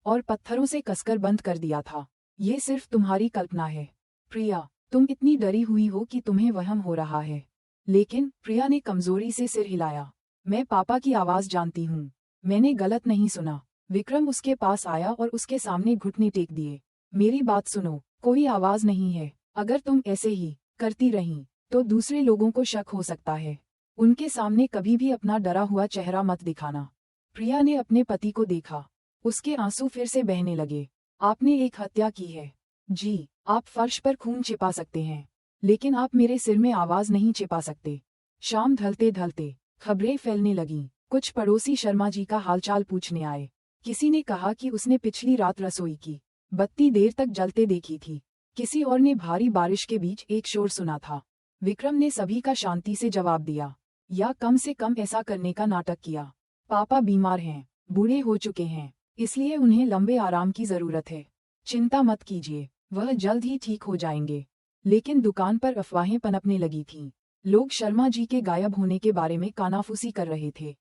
और पत्थरों से कसकर बंद कर दिया था। ये सिर्फ तुम्हारी कल्पना है प्रिया, तुम इतनी डरी हुई हो कि तुम्हें वहम हो रहा है। लेकिन प्रिया ने कमजोरी से सिर हिलाया। मैं पापा की आवाज जानती हूँ। मैंने गलत नहीं सुना। विक्रम उसके पास आया और उसके सामने घुटने टेक दिए। मेरी बात सुनो, कोई आवाज नहीं है। अगर तुम ऐसे ही करती रही तो दूसरे लोगों को शक हो सकता है। उनके सामने कभी भी अपना डरा हुआ चेहरा मत दिखाना। प्रिया ने अपने पति को देखा। उसके आंसू फिर से बहने लगे। आपने एक हत्या की है। जी, आप फर्श पर खून छिपा सकते हैं, लेकिन आप मेरे सिर में आवाज नहीं छिपा सकते। शाम ढलते ढलते खबरें फैलने लगीं। कुछ पड़ोसी शर्मा जी का हालचाल पूछने आए। किसी ने कहा कि उसने पिछली रात रसोई की बत्ती देर तक जलते देखी थी। किसी और ने भारी बारिश के बीच एक शोर सुना था। विक्रम ने सभी का शांति से जवाब दिया, या कम से कम ऐसा करने का नाटक किया। पापा बीमार हैं, बूढ़े हो चुके हैं, इसलिए उन्हें लंबे आराम की जरूरत है। चिंता मत कीजिए, वह जल्द ही ठीक हो जाएंगे। लेकिन दुकान पर अफवाहें पनपने लगी थीं। लोग शर्मा जी के गायब होने के बारे में कानाफूसी कर रहे थे।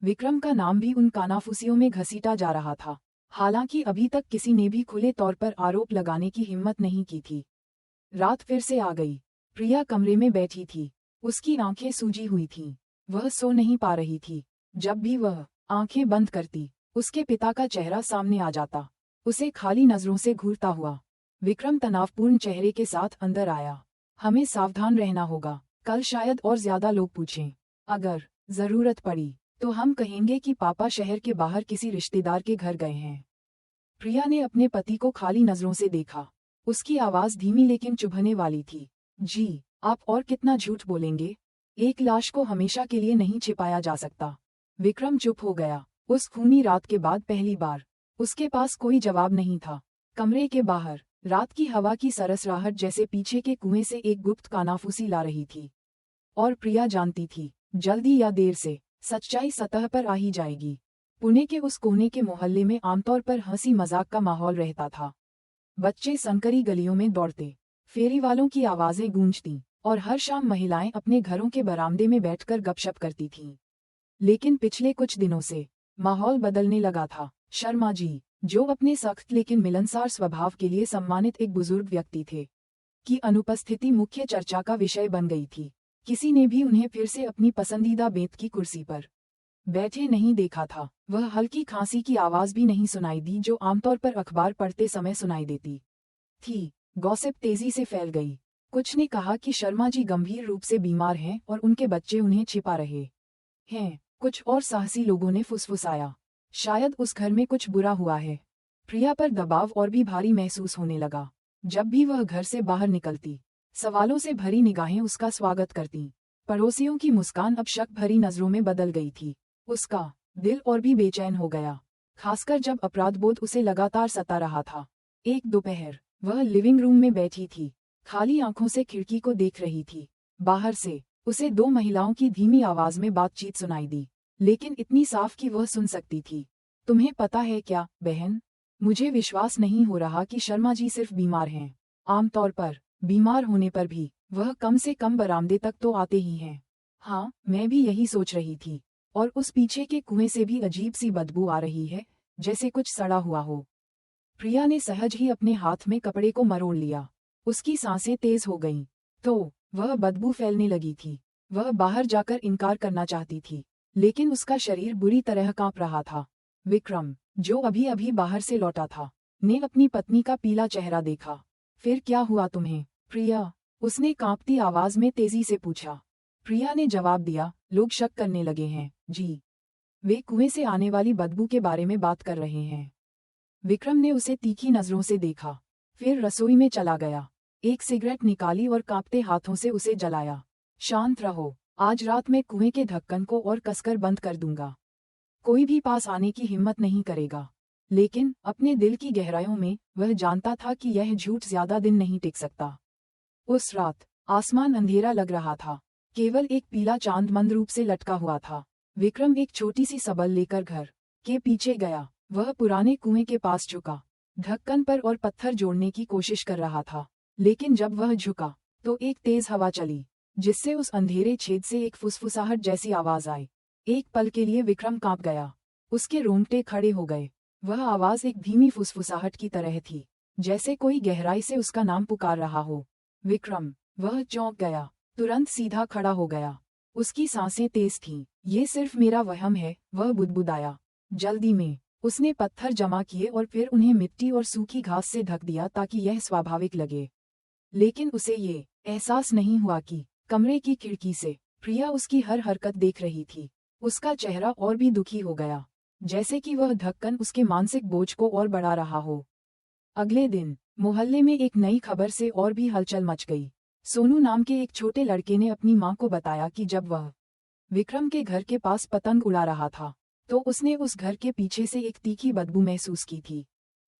विक्रम का नाम भी उन कानाफूसियों में घसीटा जा रहा था। हालांकि अभी तक किसी ने भी खुले तौर पर आरोप लगाने की हिम्मत नहीं की थी। रात फिर से आ गई। प्रिया कमरे में बैठी थी। उसकी आंखें सूजी हुई थीं। वह सो नहीं पा रही थी। जब भी वह आंखें बंद करती, उसके पिता का चेहरा सामने आ जाता, उसे खाली नजरों से घूरता हुआ। विक्रम तनावपूर्ण चेहरे के साथ अंदर आया। हमें सावधान रहना होगा, कल शायद और ज्यादा लोग पूछें। अगर जरूरत पड़ी तो हम कहेंगे कि पापा शहर के बाहर किसी रिश्तेदार के घर गए हैं। प्रिया ने अपने पति को खाली नजरों से देखा। उसकी आवाज धीमी लेकिन चुभने वाली थी। जी, आप और कितना झूठ बोलेंगे? एक लाश को हमेशा के लिए नहीं छिपाया जा सकता। विक्रम चुप हो गया। उस खूनी रात के बाद पहली बार उसके पास कोई जवाब नहीं था। कमरे के बाहर रात की हवा की सरसराहट जैसे पीछे के कुएं से एक गुप्त कानाफूसी ला रही थी। और प्रिया जानती थी, जल्दी या देर से सच्चाई सतह पर आ ही जाएगी। पुणे के उस कोने के मोहल्ले में आमतौर पर हंसी मजाक का माहौल रहता था। बच्चे संकरी गलियों में दौड़ते, फेरी वालों की आवाजें गूंजतीं, और हर शाम महिलाएं अपने घरों के बरामदे में बैठकर गपशप करती थीं। लेकिन पिछले कुछ दिनों से माहौल बदलने लगा था। शर्मा जी, जो अपने सख्त लेकिन मिलनसार स्वभाव के लिए सम्मानित एक बुजुर्ग व्यक्ति थे, की अनुपस्थिति मुख्य चर्चा का विषय बन गई थी। किसी ने भी उन्हें फिर से अपनी पसंदीदा बेंत की कुर्सी पर बैठे नहीं देखा था। वह हल्की खांसी की आवाज भी नहीं सुनाई दी जो आमतौर पर अखबार पढ़ते समय सुनाई देती थी। गॉसिप तेजी से फैल गई। कुछ ने कहा कि शर्मा जी गंभीर रूप से बीमार हैं और उनके बच्चे उन्हें छिपा रहे हैं। कुछ और साहसी लोगों ने फुसफुसाया, शायद उस घर में कुछ बुरा हुआ है। प्रिया पर दबाव और भी भारी महसूस होने लगा। जब भी वह घर से बाहर निकलती, सवालों से भरी निगाहें उसका स्वागत करतीं। पड़ोसियों की मुस्कान अब शक भरी नजरों में बदल गई थी। उसका दिल और भी बेचैन हो गया, खासकर जब अपराधबोध उसे लगातार सता रहा था। एक दोपहर वह लिविंग रूम में बैठी थी, खाली आंखों से खिड़की को देख रही थी। बाहर से उसे दो महिलाओं की धीमी आवाज में बातचीत सुनाई दी, लेकिन इतनी साफ कि वह सुन सकती थी। तुम्हें पता है क्या बहन, मुझे विश्वास नहीं हो रहा कि शर्मा जी सिर्फ बीमार हैं। आमतौर पर बीमार होने पर भी वह कम से कम बरामदे तक तो आते ही हैं। हाँ, मैं भी यही सोच रही थी। और उस पीछे के कुएं से भी अजीब सी बदबू आ रही है, जैसे कुछ सड़ा हुआ हो। प्रिया ने सहज ही अपने हाथ में कपड़े को मरोड़ लिया। उसकी सांसें तेज हो गईं। तो वह बदबू फैलने लगी थी। वह बाहर जाकर इनकार करना चाहती थी, लेकिन उसका शरीर बुरी तरह कांप रहा था। विक्रम, जो अभी अभी बाहर से लौटा था, ने अपनी पत्नी का पीला चेहरा देखा। फिर क्या हुआ तुम्हें, प्रिया? उसने कांपती आवाज में तेजी से पूछा। प्रिया ने जवाब दिया, लोग शक करने लगे हैं जी। वे कुएं से आने वाली बदबू के बारे में बात कर रहे हैं। विक्रम ने उसे तीखी नजरों से देखा, फिर रसोई में चला गया। एक सिगरेट निकाली और कांपते हाथों से उसे जलाया। शांत रहो, आज रात मैं कुएं के ढक्कन को और कसकर बंद कर दूंगा। कोई भी पास आने की हिम्मत नहीं करेगा। लेकिन अपने दिल की गहराइयों में वह जानता था कि यह झूठ ज्यादा दिन नहीं टिक सकता। उस रात आसमान अंधेरा लग रहा था। केवल एक पीला चांद मंद रूप से लटका हुआ था। विक्रम एक छोटी सी सबल लेकर घर के पीछे गया। वह पुराने कुएं के पास झुका, ढक्कन पर और पत्थर जोड़ने की कोशिश कर रहा था। लेकिन जब वह झुका तो एक तेज हवा चली, जिससे उस अंधेरे छेद से एक फुसफुसाहट जैसी आवाज आई। एक पल के लिए विक्रम कांप गया। उसके रोंगटे खड़े हो गए। वह आवाज एक धीमी फुसफुसाहट की तरह थी, जैसे कोई गहराई से उसका नाम पुकार रहा हो। विक्रम! वह चौंक गया, तुरंत सीधा खड़ा हो गया। उसकी सांसें तेज थीं। ये सिर्फ मेरा वहम है, वह बुदबुदाया। जल्दी में उसने पत्थर जमा किए और फिर उन्हें मिट्टी और सूखी घास से ढक दिया ताकि यह स्वाभाविक लगे। लेकिन उसे ये एहसास नहीं हुआ कि कमरे की खिड़की से प्रिया उसकी हर हरकत देख रही थी। उसका चेहरा और भी दुखी हो गया, जैसे कि वह ढक्कन उसके मानसिक बोझ को और बढ़ा रहा हो। अगले दिन मोहल्ले में एक नई खबर से और भी हलचल मच गई। सोनू नाम के एक छोटे लड़के ने अपनी मां को बताया कि जब वह विक्रम के घर के पास पतंग उड़ा रहा था तो उसने उस घर के पीछे से एक तीखी बदबू महसूस की थी।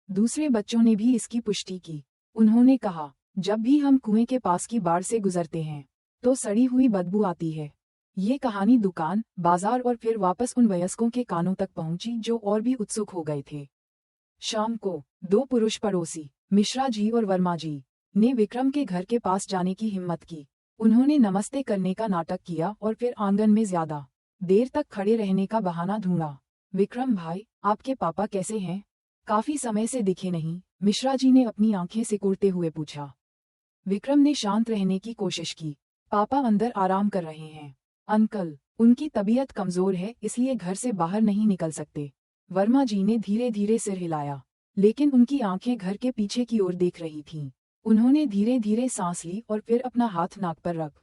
दूसरे बच्चों ने भी इसकी पुष्टि की। उन्होंने कहा, जब भी हम कुएं के पास की बाड़ से गुजरते हैं तो सड़ी हुई बदबू आती है। ये कहानी दुकान, बाजार और फिर वापस उन वयस्कों के कानों तक पहुंची जो और भी उत्सुक हो गए थे। शाम को दो पुरुष पड़ोसी, मिश्रा जी और वर्मा जी, ने विक्रम के घर के पास जाने की हिम्मत की। उन्होंने नमस्ते करने का नाटक किया और फिर आंगन में ज्यादा देर तक खड़े रहने का बहाना ढूंढा। विक्रम भाई, आपके पापा कैसे हैं? काफी समय से दिखे नहीं, मिश्रा जी ने अपनी आंखें सिकुड़ते हुए पूछा। विक्रम ने शांत रहने की कोशिश की। पापा अंदर आराम कर रहे हैं अंकल, उनकी तबीयत कमजोर है इसलिए घर से बाहर नहीं निकल सकते। वर्मा जी ने धीरे धीरे सिर हिलाया, लेकिन उनकी आंखें घर के पीछे की ओर देख रही थीं। उन्होंने धीरे धीरे सांस ली और फिर अपना हाथ नाक पर रख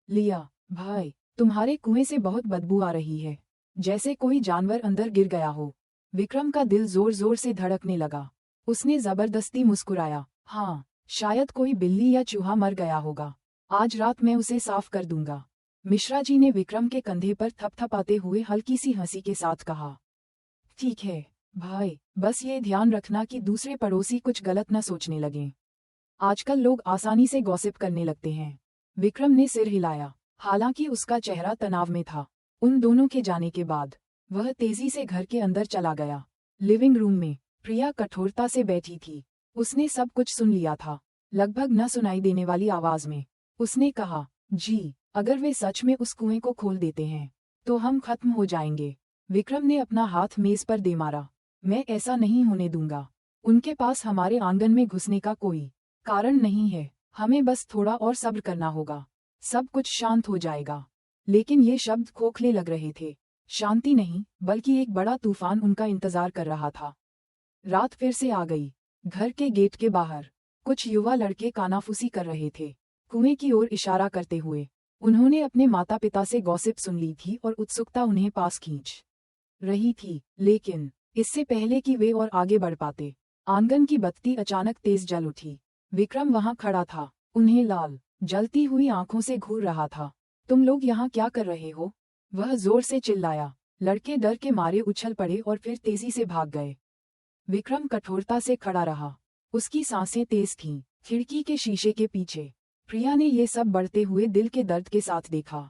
लिया। भाई, तुम्हारे कुएं से बहुत बदबू आ रही है, जैसे कोई जानवर अंदर गिर गया हो। विक्रम का दिल जोर जोर से धड़कने लगा। उसने जबरदस्ती मुस्कुराया, हाँ, शायद कोई बिल्ली या चूहा मर गया होगा। आज रात मैं उसे साफ कर दूंगा। मिश्रा जी ने विक्रम के कंधे पर थपथपाते हुए हल्की सी हंसी के साथ कहा। ठीक है भाई, बस ये ध्यान रखना कि दूसरे पड़ोसी कुछ गलत न सोचने लगें। आजकल लोग आसानी से गॉसिप करने लगते हैं। विक्रम ने सिर हिलाया, हालांकि उसका चेहरा तनाव में था। उन दोनों के जाने के बाद वह तेजी से घर के अंदर चला गया। लिविंग रूम में प्रिया कठोरता से बैठी थी। उसने सब कुछ सुन लिया था, लगभग न सुनाई देने वाली आवाज में। उसने कहा, जी, अगर वे सच में उस कुएं को खोल देते हैं तो हम खत्म हो जाएंगे। विक्रम ने अपना हाथ मेज पर दे मारा। मैं ऐसा नहीं होने दूंगा। उनके पास हमारे आंगन में घुसने का कोई कारण नहीं है। हमें बस थोड़ा और सब्र करना होगा, सब कुछ शांत हो जाएगा। लेकिन ये शब्द खोखले लग रहे थे। शांति नहीं, बल्कि एक बड़ा तूफान उनका इंतजार कर रहा था। रात फिर से आ गई। घर के गेट के बाहर कुछ युवा लड़के कानाफूसी कर रहे थे, कुएं की ओर इशारा करते हुए। उन्होंने अपने माता पिता से गॉसिप सुन ली थी और उत्सुकता उन्हें पास खींच रही थी। लेकिन इससे पहले कि वे और आगे बढ़ पाते, आंगन की बत्ती अचानक तेज जल उठी। विक्रम वहां खड़ा था, उन्हें लाल जलती हुई आंखों से घूर रहा था। तुम लोग यहाँ क्या कर रहे हो? वह जोर से चिल्लाया। लड़के डर के मारे उछल पड़े और फिर तेजी से भाग गए। विक्रम कठोरता से खड़ा रहा। उसकी सांसें तेज थीं। खिड़की के शीशे के पीछे प्रिया ने ये सब बढ़ते हुए दिल के दर्द के साथ देखा।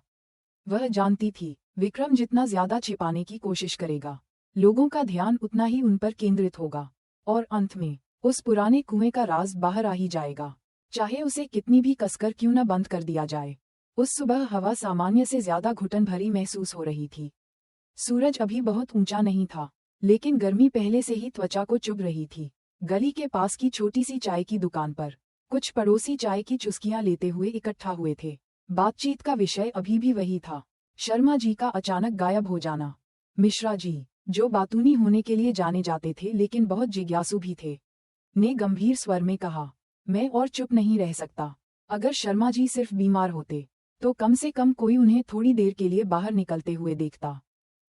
वह जानती थी, विक्रम जितना ज्यादा छिपाने की कोशिश करेगा, लोगों का ध्यान उतना ही उन पर केंद्रित होगा, और अंत में उस पुराने कुएं का राज बाहर आ ही जाएगा, चाहे उसे कितनी भी कसकर क्यों न बंद कर दिया जाए। उस सुबह हवा सामान्य से ज्यादा घुटन भरी महसूस हो रही थी। सूरज अभी बहुत ऊंचा नहीं था, लेकिन गर्मी पहले से ही त्वचा को चुभ रही थी। गली के पास की छोटी सी चाय की दुकान पर कुछ पड़ोसी चाय की चुस्कियां लेते हुए इकट्ठा हुए थे। बातचीत का विषय अभी भी वही था, शर्मा जी का अचानक गायब हो जाना। मिश्रा जी, जो बातूनी होने के लिए जाने जाते थे लेकिन बहुत जिज्ञासु भी थे, ने गंभीर स्वर में कहा, मैं और चुप नहीं रह सकता। अगर शर्मा जी सिर्फ बीमार होते तो कम से कम कोई उन्हें थोड़ी देर के लिए बाहर निकलते हुए देखता।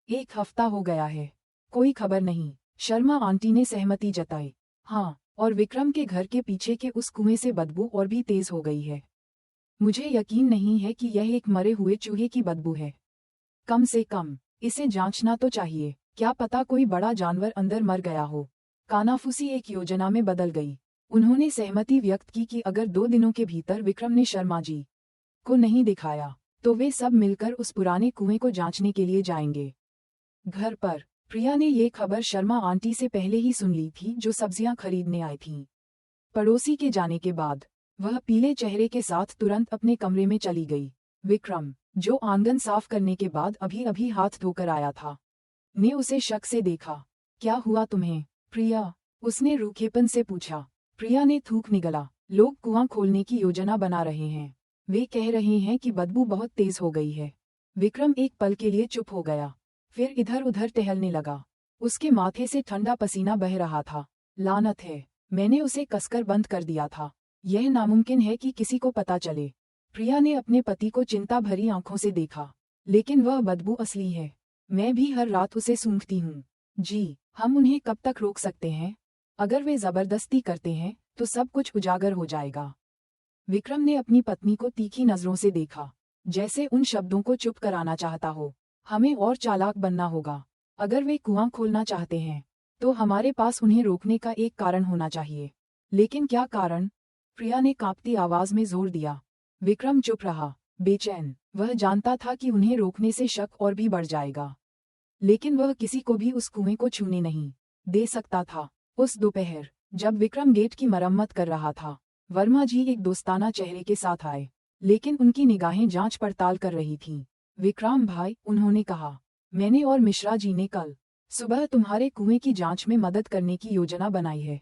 1 हफ्ता हो गया है, कोई खबर नहीं। शर्मा आंटी ने सहमति जताई। हाँ, और विक्रम के घर के पीछे के उस कुएं से बदबू और भी तेज हो गई है। मुझे यकीन नहीं है कि यह एक मरे हुए चूहे की बदबू है। कम से कम इसे जांचना तो चाहिए, क्या पता कोई बड़ा जानवर अंदर मर गया हो। कानाफूसी एक योजना में बदल गई। उन्होंने सहमति व्यक्त की कि अगर 2 दिनों के भीतर विक्रम ने शर्मा जी को नहीं दिखाया तो वे सब मिलकर उस पुराने कुएं को जांचने के लिए जाएंगे। घर पर प्रिया ने ये खबर शर्मा आंटी से पहले ही सुन ली थी, जो सब्जियां खरीदने आई थीं। पड़ोसी के जाने के बाद वह पीले चेहरे के साथ तुरंत अपने कमरे में चली गई। विक्रम, जो आंगन साफ करने के बाद अभी अभी हाथ धोकर आया था, ने उसे शक से देखा। क्या हुआ तुम्हें, प्रिया? उसने रूखेपन से पूछा। प्रिया ने थूक निगला। लोग कुआं खोलने की योजना बना रहे हैं। वे कह रहे हैं कि बदबू बहुत तेज हो गई है। विक्रम एक पल के लिए चुप हो गया, फिर इधर उधर टहलने लगा। उसके माथे से ठंडा पसीना बह रहा था। लानत है, मैंने उसे कसकर बंद कर दिया था। यह नामुमकिन है कि किसी को पता चले। प्रिया ने अपने पति को चिंता भरी आंखों से देखा। लेकिन वह बदबू असली है। मैं भी हर रात उसे सूंघती हूँ। जी, हम उन्हें कब तक रोक सकते हैं? अगर वे जबरदस्ती करते हैं तो सब कुछ उजागर हो जाएगा। विक्रम ने अपनी पत्नी को तीखी नजरों से देखा, जैसे उन शब्दों को चुप कराना चाहता हो। हमें और चालाक बनना होगा। अगर वे कुआं खोलना चाहते हैं तो हमारे पास उन्हें रोकने का एक कारण होना चाहिए। लेकिन क्या कारण? प्रिया ने कांपती आवाज में जोर दिया। विक्रम चुप रहा, बेचैन। वह जानता था कि उन्हें रोकने से शक और भी बढ़ जाएगा। लेकिन वह किसी को भी उस कुएं को छूने नहीं दे सकता था। उस दोपहर जब विक्रम गेट की मरम्मत कर रहा था, वर्मा जी एक दोस्ताना चेहरे के साथ आए, लेकिन उनकी निगाहें जांच पड़ताल कर रही थीं। विक्रम भाई, उन्होंने कहा, मैंने और मिश्रा जी ने कल सुबह तुम्हारे कुएं की जांच में मदद करने की योजना बनाई है।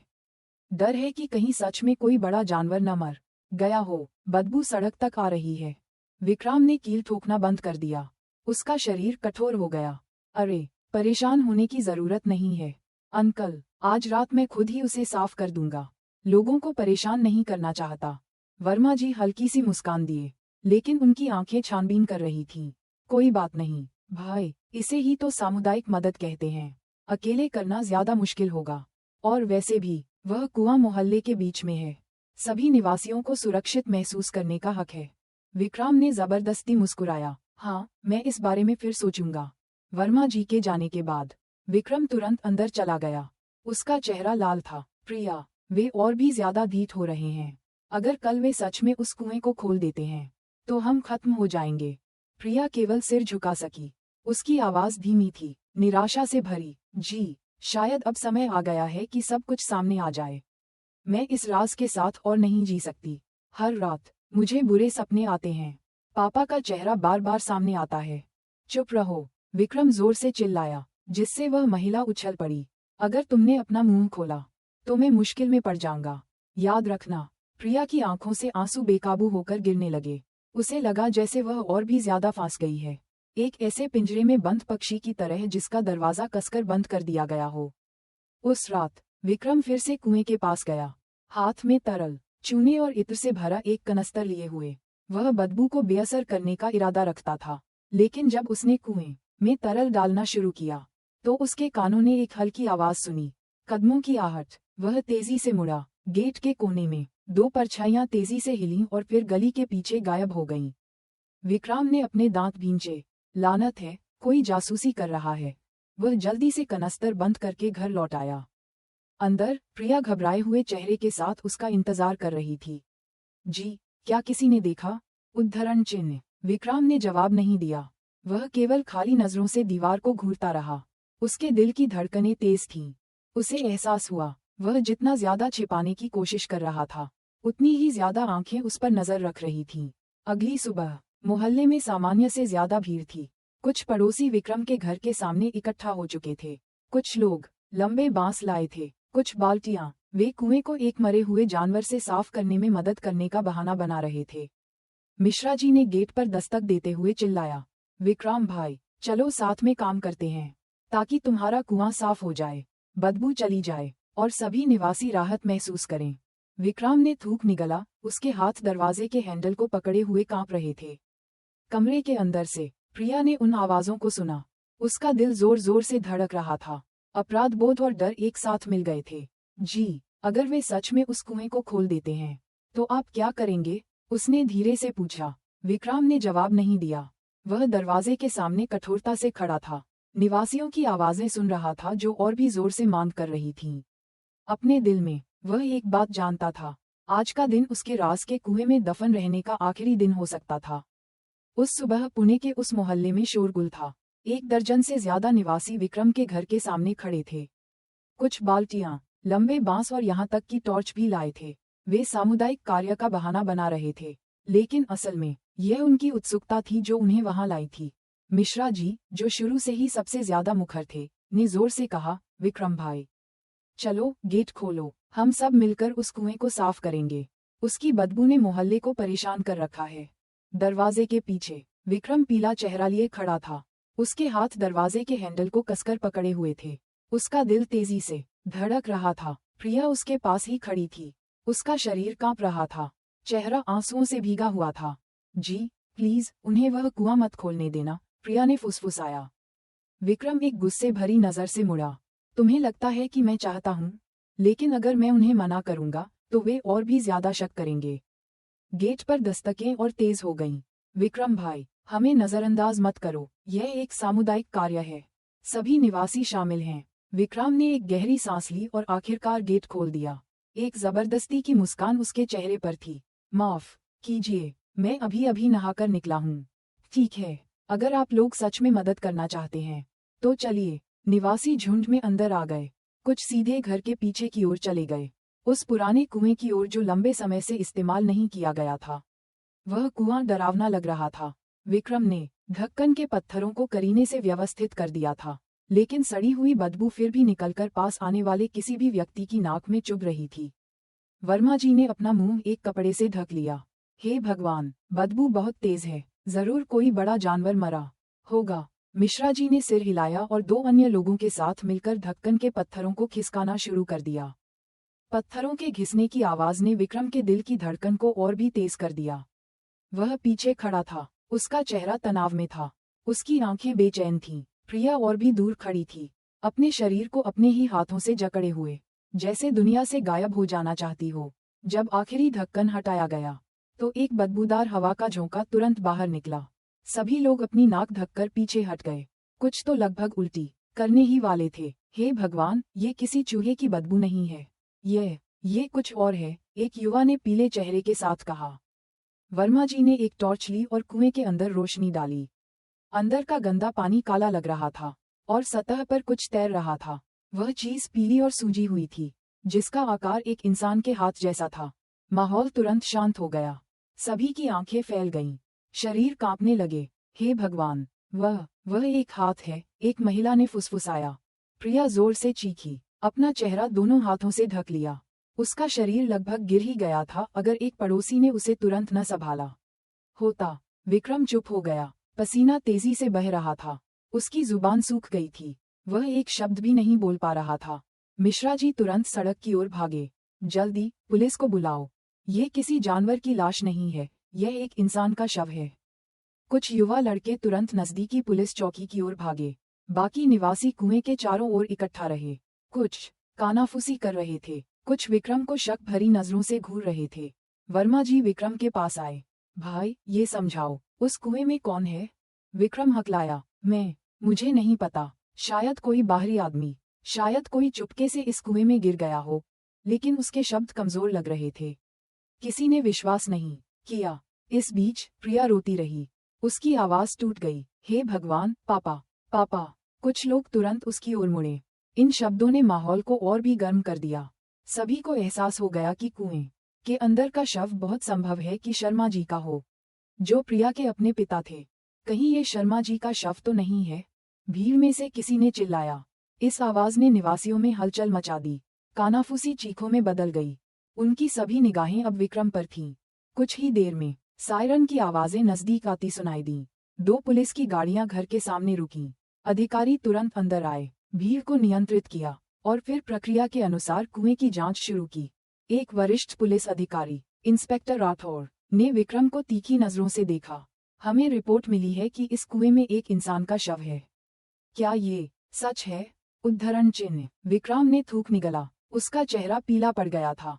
डर है कि कहीं सच में कोई बड़ा जानवर न मर गया हो। बदबू सड़क तक आ रही है। विक्रम ने कील ठोकना बंद कर दिया। उसका शरीर कठोर हो गया। अरे, परेशान होने की जरूरत नहीं है अंकल, आज रात मैं खुद ही उसे साफ कर दूंगा। लोगों को परेशान नहीं करना चाहता। वर्मा जी हल्की सी मुस्कान दिए, लेकिन उनकी आंखें छानबीन कर रही थीं। कोई बात नहीं भाई, इसे ही तो सामुदायिक मदद कहते हैं। अकेले करना ज्यादा मुश्किल होगा। और वैसे भी वह कुआं मोहल्ले के बीच में है। सभी निवासियों को सुरक्षित महसूस करने का हक है। विक्रम ने जबरदस्ती मुस्कुराया। हाँ, मैं इस बारे में फिर सोचूंगा। वर्मा जी के जाने के बाद विक्रम तुरंत अंदर चला गया। उसका चेहरा लाल था। प्रिया, वे और भी ज्यादा भीत हो रहे हैं। अगर कल वे सच में उस कुएं को खोल देते हैं तो हम खत्म हो जाएंगे। प्रिया केवल सिर झुका सकी। उसकी आवाज धीमी थी, निराशा से भरी। जी, शायद अब समय आ गया है कि सब कुछ सामने आ जाए। मैं इस राज के साथ और नहीं जी सकती। हर रात मुझे बुरे सपने आते हैं। पापा का चेहरा बार बार सामने आता है। चुप रहो, विक्रम जोर से चिल्लाया, जिससे वह महिला उछल पड़ी। अगर तुमने अपना मुंह खोला तो मैं मुश्किल में पड़ जाऊंगा। याद रखना। प्रिया की आंखों से आंसू बेकाबू होकर गिरने लगे। उसे लगा जैसे वह और भी ज्यादा फंस गई है, एक ऐसे पिंजरे में बंद पक्षी की तरह जिसका दरवाजा कसकर बंद कर दिया गया हो। उस रात विक्रम फिर से कुएं के पास गया, हाथ में तरल चूने और इत्र से भरा एक कनस्तर लिए हुए। वह बदबू को बेअसर करने का इरादा रखता था, लेकिन जब उसने कुएं में तरल डालना शुरू किया तो उसके कानों ने एक हल्की आवाज सुनी, कदमों की आहट। वह तेजी से मुड़ा। गेट के कोने में 2 परछाइयां तेजी से हिलीं और फिर गली के पीछे गायब हो गईं। विक्रम ने अपने दांत भींचे। लानत है, कोई जासूसी कर रहा है। वह जल्दी से कनस्तर बंद करके घर लौट आया। अंदर प्रिया घबराए हुए चेहरे के साथ उसका इंतजार कर रही थी। जी, क्या किसी ने देखा? उद्धरण चिन्ह। विक्रम ने जवाब नहीं दिया। वह केवल खाली नजरों से दीवार को घूरता रहा। उसके दिल की धड़कनें तेज थीं। उसे एहसास हुआ, वह जितना ज्यादा छिपाने की कोशिश कर रहा था, उतनी ही ज्यादा आंखें उस पर नजर रख रही थीं। अगली सुबह मोहल्ले में सामान्य से ज्यादा भीड़ थी। कुछ पड़ोसी विक्रम के घर के सामने इकट्ठा हो चुके थे। कुछ लोग लंबे बांस लाए थे, कुछ बाल्टियां। वे कुएं को एक मरे हुए जानवर से साफ करने में मदद करने का बहाना बना रहे थे। मिश्रा जी ने गेट पर दस्तक देते हुए चिल्लाया, विक्रम भाई, चलो साथ में काम करते हैं, ताकि तुम्हारा कुआं साफ हो जाए, बदबू चली जाए और सभी निवासी राहत महसूस करें। विक्रम ने थूक निगला। उसके हाथ दरवाजे के हैंडल को पकड़े हुए कांप रहे थे। कमरे के अंदर से प्रिया ने उन आवाजों को सुना। उसका दिल जोर जोर से धड़क रहा था। अपराध बोध और डर एक साथ मिल गए थे। जी, अगर वे सच में उस कुएं को खोल देते हैं तो आप क्या करेंगे? उसने धीरे से पूछा। विक्रम ने जवाब नहीं दिया। वह दरवाजे के सामने कठोरता से खड़ा था, निवासियों की आवाजें सुन रहा था जो और भी जोर से मांग कर रही थीं। अपने दिल में वह एक बात जानता था, आज का दिन उसके राज के कुएं में दफन रहने का आखिरी दिन हो सकता था। उस सुबह पुणे के उस मोहल्ले में शोरगुल था। 1 दर्जन से ज्यादा निवासी विक्रम के घर के सामने खड़े थे। कुछ बाल्टियां, लंबे बांस और यहाँ तक कि टॉर्च भी लाए थे। वे सामुदायिक कार्य का बहाना बना रहे थे, लेकिन असल में यह उनकी उत्सुकता थी जो उन्हें वहां लाई थी। मिश्रा जी, जो शुरू से ही सबसे ज्यादा मुखर थे, ने जोर से कहा, विक्रम भाई, चलो गेट खोलो, हम सब मिलकर उस कुएं को साफ करेंगे। उसकी बदबू ने मोहल्ले को परेशान कर रखा है। दरवाजे के पीछे विक्रम पीला चेहरा लिए खड़ा था। उसके हाथ दरवाजे के हैंडल को कसकर पकड़े हुए थे। उसका दिल तेजी से धड़क रहा था। प्रिया उसके पास ही खड़ी थी। उसका शरीर कांप रहा था, चेहरा आंसुओं से भीगा हुआ था। जी प्लीज, उन्हें वह कुआं मत खोलने देना, प्रिया ने फुसफुसाया। विक्रम एक गुस्से भरी नजर से मुड़ा। तुम्हें लगता है कि मैं चाहता हूँ, लेकिन अगर मैं उन्हें मना करूंगा तो वे और भी ज्यादा शक करेंगे। गेट पर दस्तकें और तेज हो गईं। विक्रम भाई, हमें नजरअंदाज मत करो, यह एक सामुदायिक कार्य है, सभी निवासी शामिल हैं। विक्रम ने एक गहरी सांस ली और आखिरकार गेट खोल दिया। एक जबरदस्ती की मुस्कान उसके चेहरे पर थी। माफ कीजिए, मैं अभी अभी नहाकर निकला हूँ। ठीक है, अगर आप लोग सच में मदद करना चाहते हैं तो चलिए। निवासी झुंड में अंदर आ गए। कुछ सीधे घर के पीछे की ओर चले गए, उस पुराने कुएं की ओर जो लंबे समय से इस्तेमाल नहीं किया गया था। वह कुआं डरावना लग रहा था। विक्रम ने ढक्कन के पत्थरों को करीने से व्यवस्थित कर दिया था, लेकिन सड़ी हुई बदबू फिर भी निकलकर पास आने वाले किसी भी व्यक्ति की नाक में चुभ रही थी। वर्मा जी ने अपना मुंह एक कपड़े से ढक लिया। हे भगवान, बदबू बहुत तेज है, जरूर कोई बड़ा जानवर मरा होगा। मिश्रा जी ने सिर हिलाया और 2 अन्य लोगों के साथ मिलकर ढक्कन के पत्थरों को खिसकाना शुरू कर दिया। पत्थरों के घिसने की आवाज ने विक्रम के दिल की धड़कन को और भी तेज कर दिया। वह पीछे खड़ा था, उसका चेहरा तनाव में था, उसकी आंखें बेचैन थीं। प्रिया और भी दूर खड़ी थी, अपने शरीर को अपने ही हाथों से जकड़े हुए, जैसे दुनिया से गायब हो जाना चाहती हो। जब आखिरी ढक्कन हटाया गया तो एक बदबूदार हवा का झोंका तुरंत बाहर निकला। सभी लोग अपनी नाक ढककर पीछे हट गए। कुछ तो लगभग उल्टी करने ही वाले थे। हे भगवान, ये किसी चूहे की बदबू नहीं है, ये कुछ और है, एक युवा ने पीले चेहरे के साथ कहा। वर्मा जी ने एक टॉर्च ली और कुएं के अंदर रोशनी डाली। अंदर का गंदा पानी काला लग रहा था और सतह पर कुछ तैर रहा था। वह चीज पीली और सूजी हुई थी, जिसका आकार एक इंसान के हाथ जैसा था। माहौल तुरंत शांत हो गया। सभी की आंखें फैल गईं, शरीर कांपने लगे। हे भगवान, वह एक हाथ है, एक महिला ने फुसफुसाया। प्रिया जोर से चीखी, अपना चेहरा दोनों हाथों से ढक लिया। उसका शरीर लगभग गिर ही गया था अगर एक पड़ोसी ने उसे तुरंत न संभाला होता। विक्रम चुप हो गया, पसीना तेजी से बह रहा था, उसकी जुबान सूख गई थी, वह एक शब्द भी नहीं बोल पा रहा था। मिश्रा जी तुरंत सड़क की ओर भागे। जल्दी पुलिस को बुलाओ, ये किसी जानवर की लाश नहीं है, यह एक इंसान का शव है। कुछ युवा लड़के तुरंत नजदीकी पुलिस चौकी की ओर भागे। बाकी निवासी कुएं के चारों ओर इकट्ठा रहे। कुछ कानाफूसी कर रहे थे, कुछ विक्रम को शक भरी नजरों से घूर रहे थे। वर्मा जी विक्रम के पास आए। भाई, ये समझाओ, उस कुएं में कौन है? विक्रम हकलाया। मुझे नहीं पता, शायद कोई बाहरी आदमी, शायद कोई चुपके से इस कुएं में गिर गया हो। लेकिन उसके शब्द कमजोर लग रहे थे। किसी ने विश्वास नहीं किया। इस बीच प्रिया रोती रही, उसकी आवाज टूट गई। हे भगवान, पापा। कुछ लोग तुरंत उसकी ओर मुड़े। इन शब्दों ने माहौल को और भी गर्म कर दिया। सभी को एहसास हो गया कि कुएं के अंदर का शव बहुत संभव है कि शर्मा जी का हो, जो प्रिया के अपने पिता थे। कहीं ये शर्मा जी का शव तो नहीं है? भीड़ में से किसी ने चिल्लाया। इस आवाज ने निवासियों में हलचल मचा दी। कानाफूसी चीखों में बदल गई। उनकी सभी निगाहें अब विक्रम पर थीं। कुछ ही देर में सायरन की आवाजें नजदीक आती सुनाई दीं। 2 पुलिस की गाड़ियां घर के सामने रुकीं। अधिकारी तुरंत अंदर आए, भीड़ को नियंत्रित किया और फिर प्रक्रिया के अनुसार कुएं की जांच शुरू की। एक वरिष्ठ पुलिस अधिकारी, इंस्पेक्टर राठौर, ने विक्रम को तीखी नजरों से देखा। हमें रिपोर्ट मिली है कि इस कुएं में एक इंसान का शव है। क्या ये सच है? उद्धरण चिन्ह। विक्रम ने थूक निगला, उसका चेहरा पीला पड़ गया था।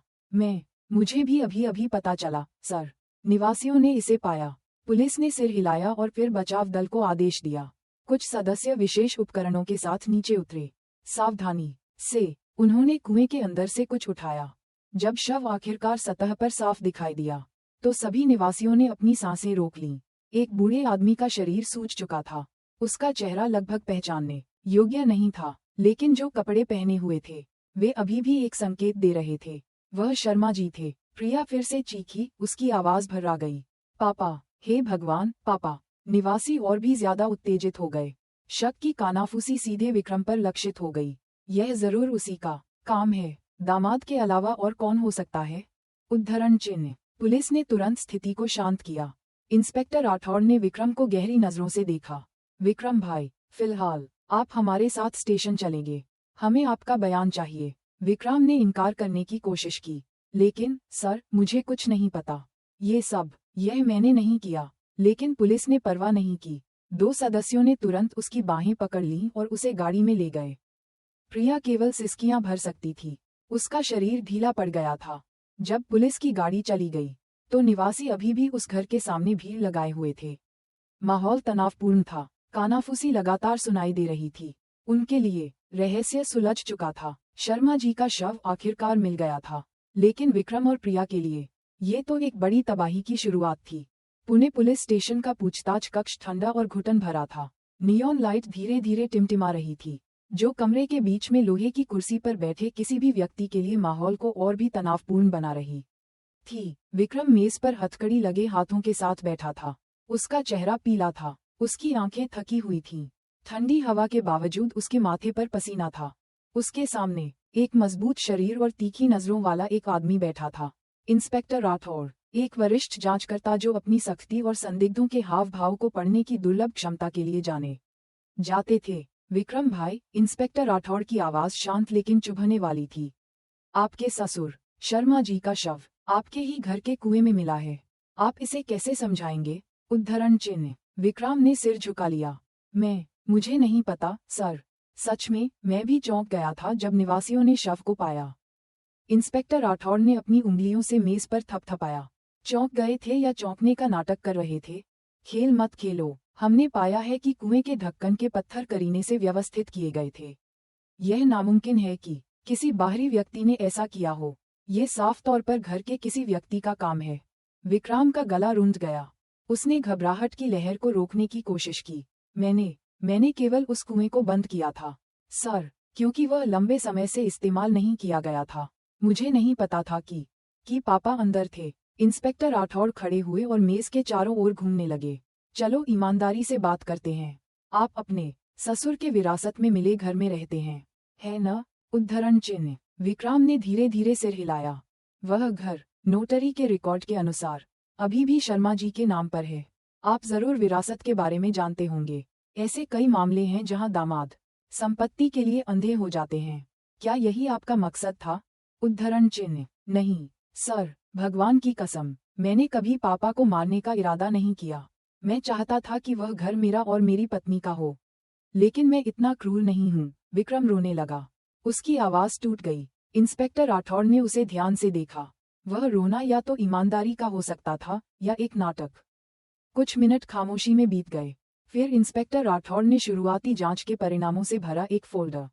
मुझे भी अभी अभी पता चला, सर, निवासियों ने इसे पाया। पुलिस ने सिर हिलाया और फिर बचाव दल को आदेश दिया। कुछ सदस्य विशेष उपकरणों के साथ नीचे उतरे। सावधानी से उन्होंने कुएं के अंदर से कुछ उठाया। जब शव आखिरकार सतह पर साफ दिखाई दिया, तो सभी निवासियों ने अपनी सांसें रोक लीं। एक बूढ़े आदमी का शरीर सूज चुका था। उसका चेहरा लगभग पहचानने योग्य नहीं था, लेकिन जो कपड़े पहने हुए थे वे अभी भी एक संकेत दे रहे थे। वह शर्मा जी थे। प्रिया फिर से चीखी, उसकी आवाज भर्रा गई। पापा, हे भगवान, पापा! निवासी और भी ज्यादा उत्तेजित हो गए। शक की कानाफूसी सीधे विक्रम पर लक्षित हो गई। यह जरूर उसी का काम है। दामाद के अलावा और कौन हो सकता है? उद्धरण चिन्ह। पुलिस ने तुरंत स्थिति को शांत किया। इंस्पेक्टर राठौड़ ने विक्रम को गहरी नजरों से देखा। विक्रम भाई, फिलहाल आप हमारे साथ स्टेशन चलेंगे। हमें आपका बयान चाहिए। विक्रम ने इनकार करने की कोशिश की। लेकिन सर, मुझे कुछ नहीं पता। यह मैंने नहीं किया। लेकिन पुलिस ने परवाह नहीं की। 2 सदस्यों ने तुरंत उसकी बाहें पकड़ लीं और उसे गाड़ी में ले गए। प्रिया केवल सिसकियां भर सकती थी। उसका शरीर ढीला पड़ गया था। जब पुलिस की गाड़ी चली गई, तो निवासी अभी भी उस घर के सामने भीड़ लगाए हुए थे। माहौल तनावपूर्ण था। कानाफूसी लगातार सुनाई दे रही थी। उनके लिए रहस्य सुलझ चुका था। शर्मा जी का शव आखिरकार मिल गया था। लेकिन विक्रम और प्रिया के लिए ये तो एक बड़ी तबाही की शुरुआत थी। पुणे पुलिस स्टेशन का पूछताछ कक्ष ठंडा और घुटन भरा था। नियॉन लाइट धीरे धीरे टिमटिमा रही थी, जो कमरे के बीच में लोहे की कुर्सी पर बैठे किसी भी व्यक्ति के लिए माहौल को और भी तनावपूर्ण बना रही थी। विक्रम मेज पर हथकड़ी लगे हाथों के साथ बैठा था। उसका चेहरा पीला था। उसकी आंखें थकी हुई थीं। ठंडी हवा के बावजूद उसके माथे पर पसीना था। उसके सामने एक मजबूत शरीर और तीखी नजरों वाला एक आदमी बैठा था। इंस्पेक्टर राठौड़, एक वरिष्ठ जांचकर्ता जो अपनी सख्ती और संदिग्धों के हाव भाव को पढ़ने की दुर्लभ क्षमता के लिए जाने जाते थे। विक्रम भाई, इंस्पेक्टर राठौड़ की आवाज शांत लेकिन चुभने वाली थी। आपके ससुर शर्मा जी का शव आपके ही घर के कुएं में मिला है। आप इसे कैसे समझाएंगे? उद्धरण चिन्ह। विक्रम ने सिर झुका लिया। मुझे नहीं पता सर। सच में मैं भी चौंक गया था जब निवासियों ने शव को पाया। इंस्पेक्टर राठौड़ ने अपनी उंगलियों से मेज पर थपथपाया। चौंक गए थे या चौंकने का नाटक कर रहे थे? खेल मत खेलो। हमने पाया है कि कुएं के ढक्कन के पत्थर करीने से व्यवस्थित किए गए थे। यह नामुमकिन है कि किसी बाहरी व्यक्ति ने ऐसा किया हो। ये साफ तौर पर घर के किसी व्यक्ति का काम है। विक्रम का गला रुंध गया। उसने घबराहट की लहर को रोकने की कोशिश की। मैंने केवल उस कुएं को बंद किया था सर, क्योंकि वह लंबे समय से इस्तेमाल नहीं किया गया था। मुझे नहीं पता था कि पापा अंदर थे। इंस्पेक्टर राठौड़ खड़े हुए और मेज के चारों ओर घूमने लगे। चलो ईमानदारी से बात करते हैं। आप अपने ससुर के विरासत में मिले घर में रहते हैं, है न? उद्धरण चिन्ह। विक्रम ने धीरे धीरे सिर हिलाया। वह घर नोटरी के रिकॉर्ड के अनुसार अभी भी शर्मा जी के नाम पर है। आप जरूर विरासत के बारे में जानते होंगे। ऐसे कई मामले हैं जहां दामाद संपत्ति के लिए अंधे हो जाते हैं। क्या यही आपका मकसद था? उद्धरण चिन्ह। नहीं सर, भगवान की कसम, मैंने कभी पापा को मारने का इरादा नहीं किया। मैं चाहता था कि वह घर मेरा और मेरी पत्नी का हो। लेकिन मैं इतना क्रूर नहीं हूँ। विक्रम रोने लगा। उसकी आवाज टूट गई। इंस्पेक्टर राठौड़ ने उसे ध्यान से देखा। वह रोना या तो ईमानदारी का हो सकता था या एक नाटक। कुछ मिनट खामोशी में बीत गए। फिर इंस्पेक्टर राठौड़ ने शुरुआती जांच के परिणामों से भरा एक फोल्डर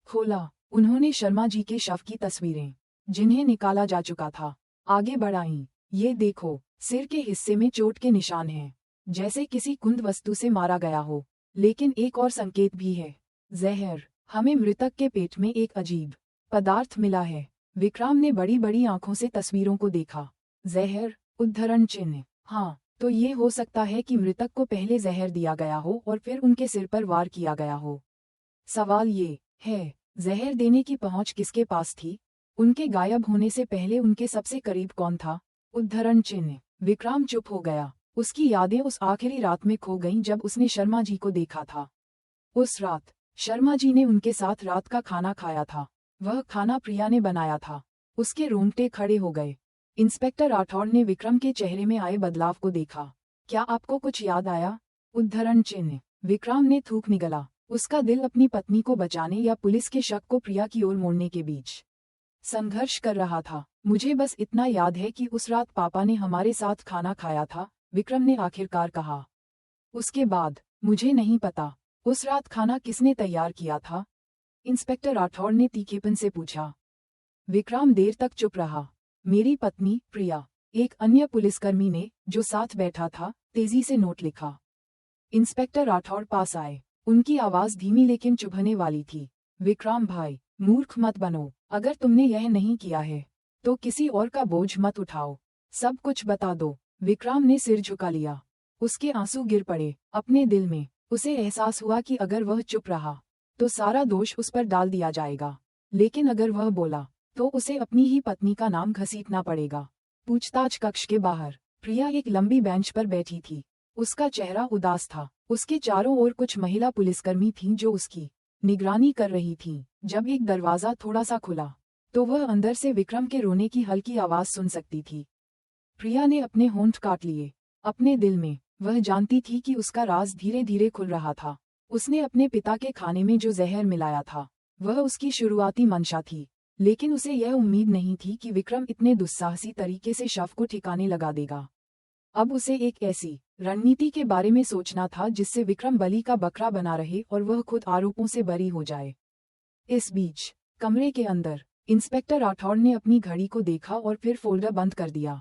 खोला। उन्होंने शर्मा जी के शव की तस्वीरें, जिन्हें निकाला जा चुका था, आगे बढ़ाईं। ये देखो, सिर के हिस्से में चोट के निशान हैं, जैसे किसी कुंद वस्तु से मारा गया हो। लेकिन एक और संकेत भी है, जहर। हमें मृतक के पेट में एक अजीब पदार्थ मिला है। विक्रम ने बड़ी बड़ी आंखों से तस्वीरों को देखा। जहर? उद्धरण चिन्ह। हाँ, तो ये हो सकता है कि मृतक को पहले जहर दिया गया हो और फिर उनके सिर पर वार किया गया हो। सवाल ये है, जहर देने की पहुंच किसके पास थी? उनके गायब होने से पहले उनके सबसे करीब कौन था? उद्धरण चिन्ह। विक्रम चुप हो गया। उसकी यादें उस आखिरी रात में खो गईं जब उसने शर्मा जी को देखा था। उस रात शर्मा जी ने उनके साथ रात का खाना खाया था। वह खाना प्रिया ने बनाया था। उसके रोंगटे खड़े हो गए। इंस्पेक्टर राठौड़ ने विक्रम के चेहरे में आए बदलाव को देखा। क्या आपको कुछ याद आया? उद्धरण चिन्ह। विक्रम ने थूक निगला। उसका दिल अपनी पत्नी को बचाने या पुलिस के शक को प्रिया की ओर मोड़ने के बीच संघर्ष कर रहा था। मुझे बस इतना याद है कि उस रात पापा ने हमारे साथ खाना खाया था, विक्रम ने आखिरकार कहा। उसके बाद मुझे नहीं पता। उस रात खाना किसने तैयार किया था? इंस्पेक्टर राठौड़ ने तीखेपन से पूछा। विक्रम देर तक चुप रहा। मेरी पत्नी प्रिया, एक अन्य पुलिसकर्मी ने, जो साथ बैठा था, तेजी से नोट लिखा। इंस्पेक्टर राठौड़ पास आए। उनकी आवाज धीमी लेकिन चुभने वाली थी। विक्रम भाई, मूर्ख मत बनो। अगर तुमने यह नहीं किया है तो किसी और का बोझ मत उठाओ। सब कुछ बता दो। विक्रम ने सिर झुका लिया। उसके आंसू गिर पड़े। अपने दिल में उसे एहसास हुआ कि अगर वह चुप रहा तो सारा दोष उस पर डाल दिया जाएगा, लेकिन अगर वह बोला तो उसे अपनी ही पत्नी का नाम घसीटना पड़ेगा। पूछताछ कक्ष के बाहर प्रिया एक लंबी बेंच पर बैठी थी। उसका चेहरा उदास था। उसके चारों ओर कुछ महिला पुलिसकर्मी थीं जो उसकी निगरानी कर रही थीं। जब एक दरवाजा थोड़ा सा खुला तो वह अंदर से विक्रम के रोने की हल्की आवाज सुन सकती थी। प्रिया ने अपने होंठ काट लिए। अपने दिल में वह जानती थी कि उसका राज धीरे धीरे खुल रहा था। उसने अपने पिता के खाने में जो जहर मिलाया था, वह उसकी शुरुआती मंशा थी, लेकिन उसे यह उम्मीद नहीं थी कि विक्रम इतने दुस्साहसी तरीके से शव को ठिकाने लगा देगा। अब उसे एक ऐसी रणनीति के बारे में सोचना था जिससे विक्रम बलि का बकरा बना रहे और वह खुद आरोपों से बरी हो जाए। इस बीच कमरे के अंदर इंस्पेक्टर राठौड़ ने अपनी घड़ी को देखा और फिर फोल्डर बंद कर दिया।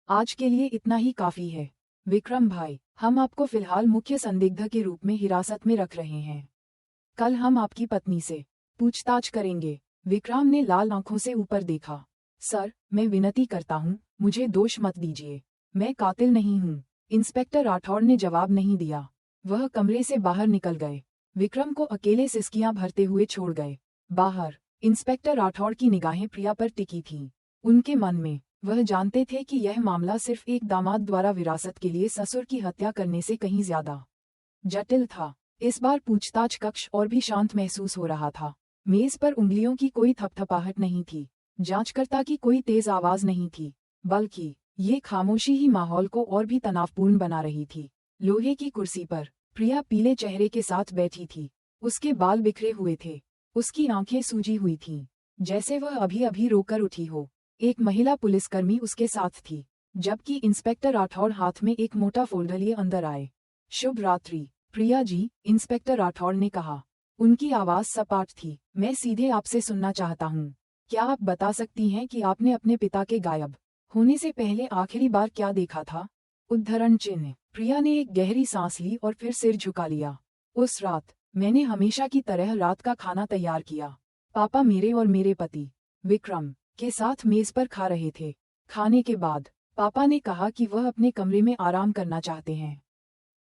आज के लिए इतना ही काफी है विक्रम भाई, हम आपको फिलहाल मुख्य संदिग्ध के रूप में हिरासत में रख रहे हैं। कल हम आपकी पत्नी से पूछताछ करेंगे। विक्रम ने लाल आंखों से ऊपर देखा। सर, मैं विनती करता हूँ, मुझे दोष मत दीजिए। मैं कातिल नहीं हूँ। इंस्पेक्टर राठौड़ ने जवाब नहीं दिया। वह कमरे से बाहर निकल गए। विक्रम को अकेले सिसकियां भरते हुए छोड़ गए। बाहर इंस्पेक्टर राठौड़ की निगाहें प्रिया पर टिकी थीं। उनके मन में वह जानते थे कि यह मामला सिर्फ एक दामाद द्वारा विरासत के लिए ससुर की हत्या करने से कहीं ज्यादा जटिल था। इस बार पूछताछ कक्ष और भी शांत महसूस हो रहा था। मेज पर उंगलियों की कोई थपथपाहट नहीं थी। जांचकर्ता की कोई तेज आवाज नहीं थी, बल्कि ये खामोशी ही माहौल को और भी तनावपूर्ण बना रही थी। लोहे की कुर्सी पर प्रिया पीले चेहरे के साथ बैठी थी। उसके बाल बिखरे हुए थे। उसकी आंखें सूजी हुई थीं, जैसे वह अभी अभी रोकर उठी हो। एक महिला पुलिसकर्मी उसके साथ थी, जबकि इंस्पेक्टर राठौड़ हाथ में एक मोटा फोल्डर लिए अंदर आए। शुभ रात्रि प्रिया जी, इंस्पेक्टर राठौड़ ने कहा। उनकी आवाज सपाट थी। मैं सीधे आपसे सुनना चाहता हूँ। क्या आप बता सकती हैं कि आपने अपने पिता के गायब होने से पहले आखिरी बार क्या देखा था? उद्धरण चिन्ह। प्रिया ने एक गहरी सांस ली और फिर सिर झुका लिया। उस रात मैंने हमेशा की तरह रात का खाना तैयार किया। पापा मेरे और मेरे पति विक्रम के साथ मेज पर खा रहे थे। खाने के बाद पापा ने कहा कि वह अपने कमरे में आराम करना चाहते हैं।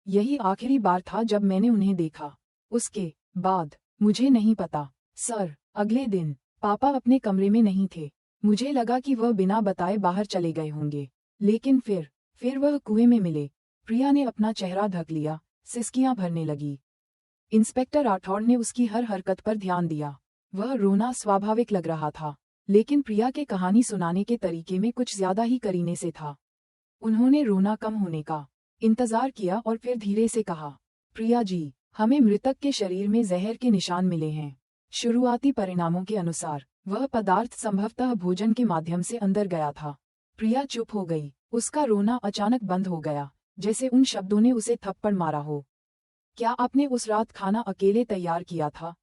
यही आखिरी बार था जब मैंने उन्हें देखा। उसके बाद मुझे नहीं पता। सर, अगले दिन पापा अपने कमरे में नहीं थे। मुझे लगा कि वह बिना बताए बाहर चले गए होंगे, लेकिन फिर वह कुएं में मिले। प्रिया ने अपना चेहरा ढक लिया, सिसकियां भरने लगी। इंस्पेक्टर राठौड़ ने उसकी हर हरकत पर ध्यान दिया। वह रोना स्वाभाविक लग रहा था, लेकिन प्रिया के कहानी सुनाने के तरीके में कुछ ज्यादा ही करीने से था। उन्होंने रोना कम होने का इंतजार किया और फिर धीरे से कहा, प्रिया जी, हमें मृतक के शरीर में जहर के निशान मिले हैं। शुरुआती परिणामों के अनुसार वह पदार्थ संभवतः भोजन के माध्यम से अंदर गया था। प्रिया चुप हो गई। उसका रोना अचानक बंद हो गया, जैसे उन शब्दों ने उसे थप्पड़ मारा हो। क्या आपने उस रात खाना अकेले तैयार किया था?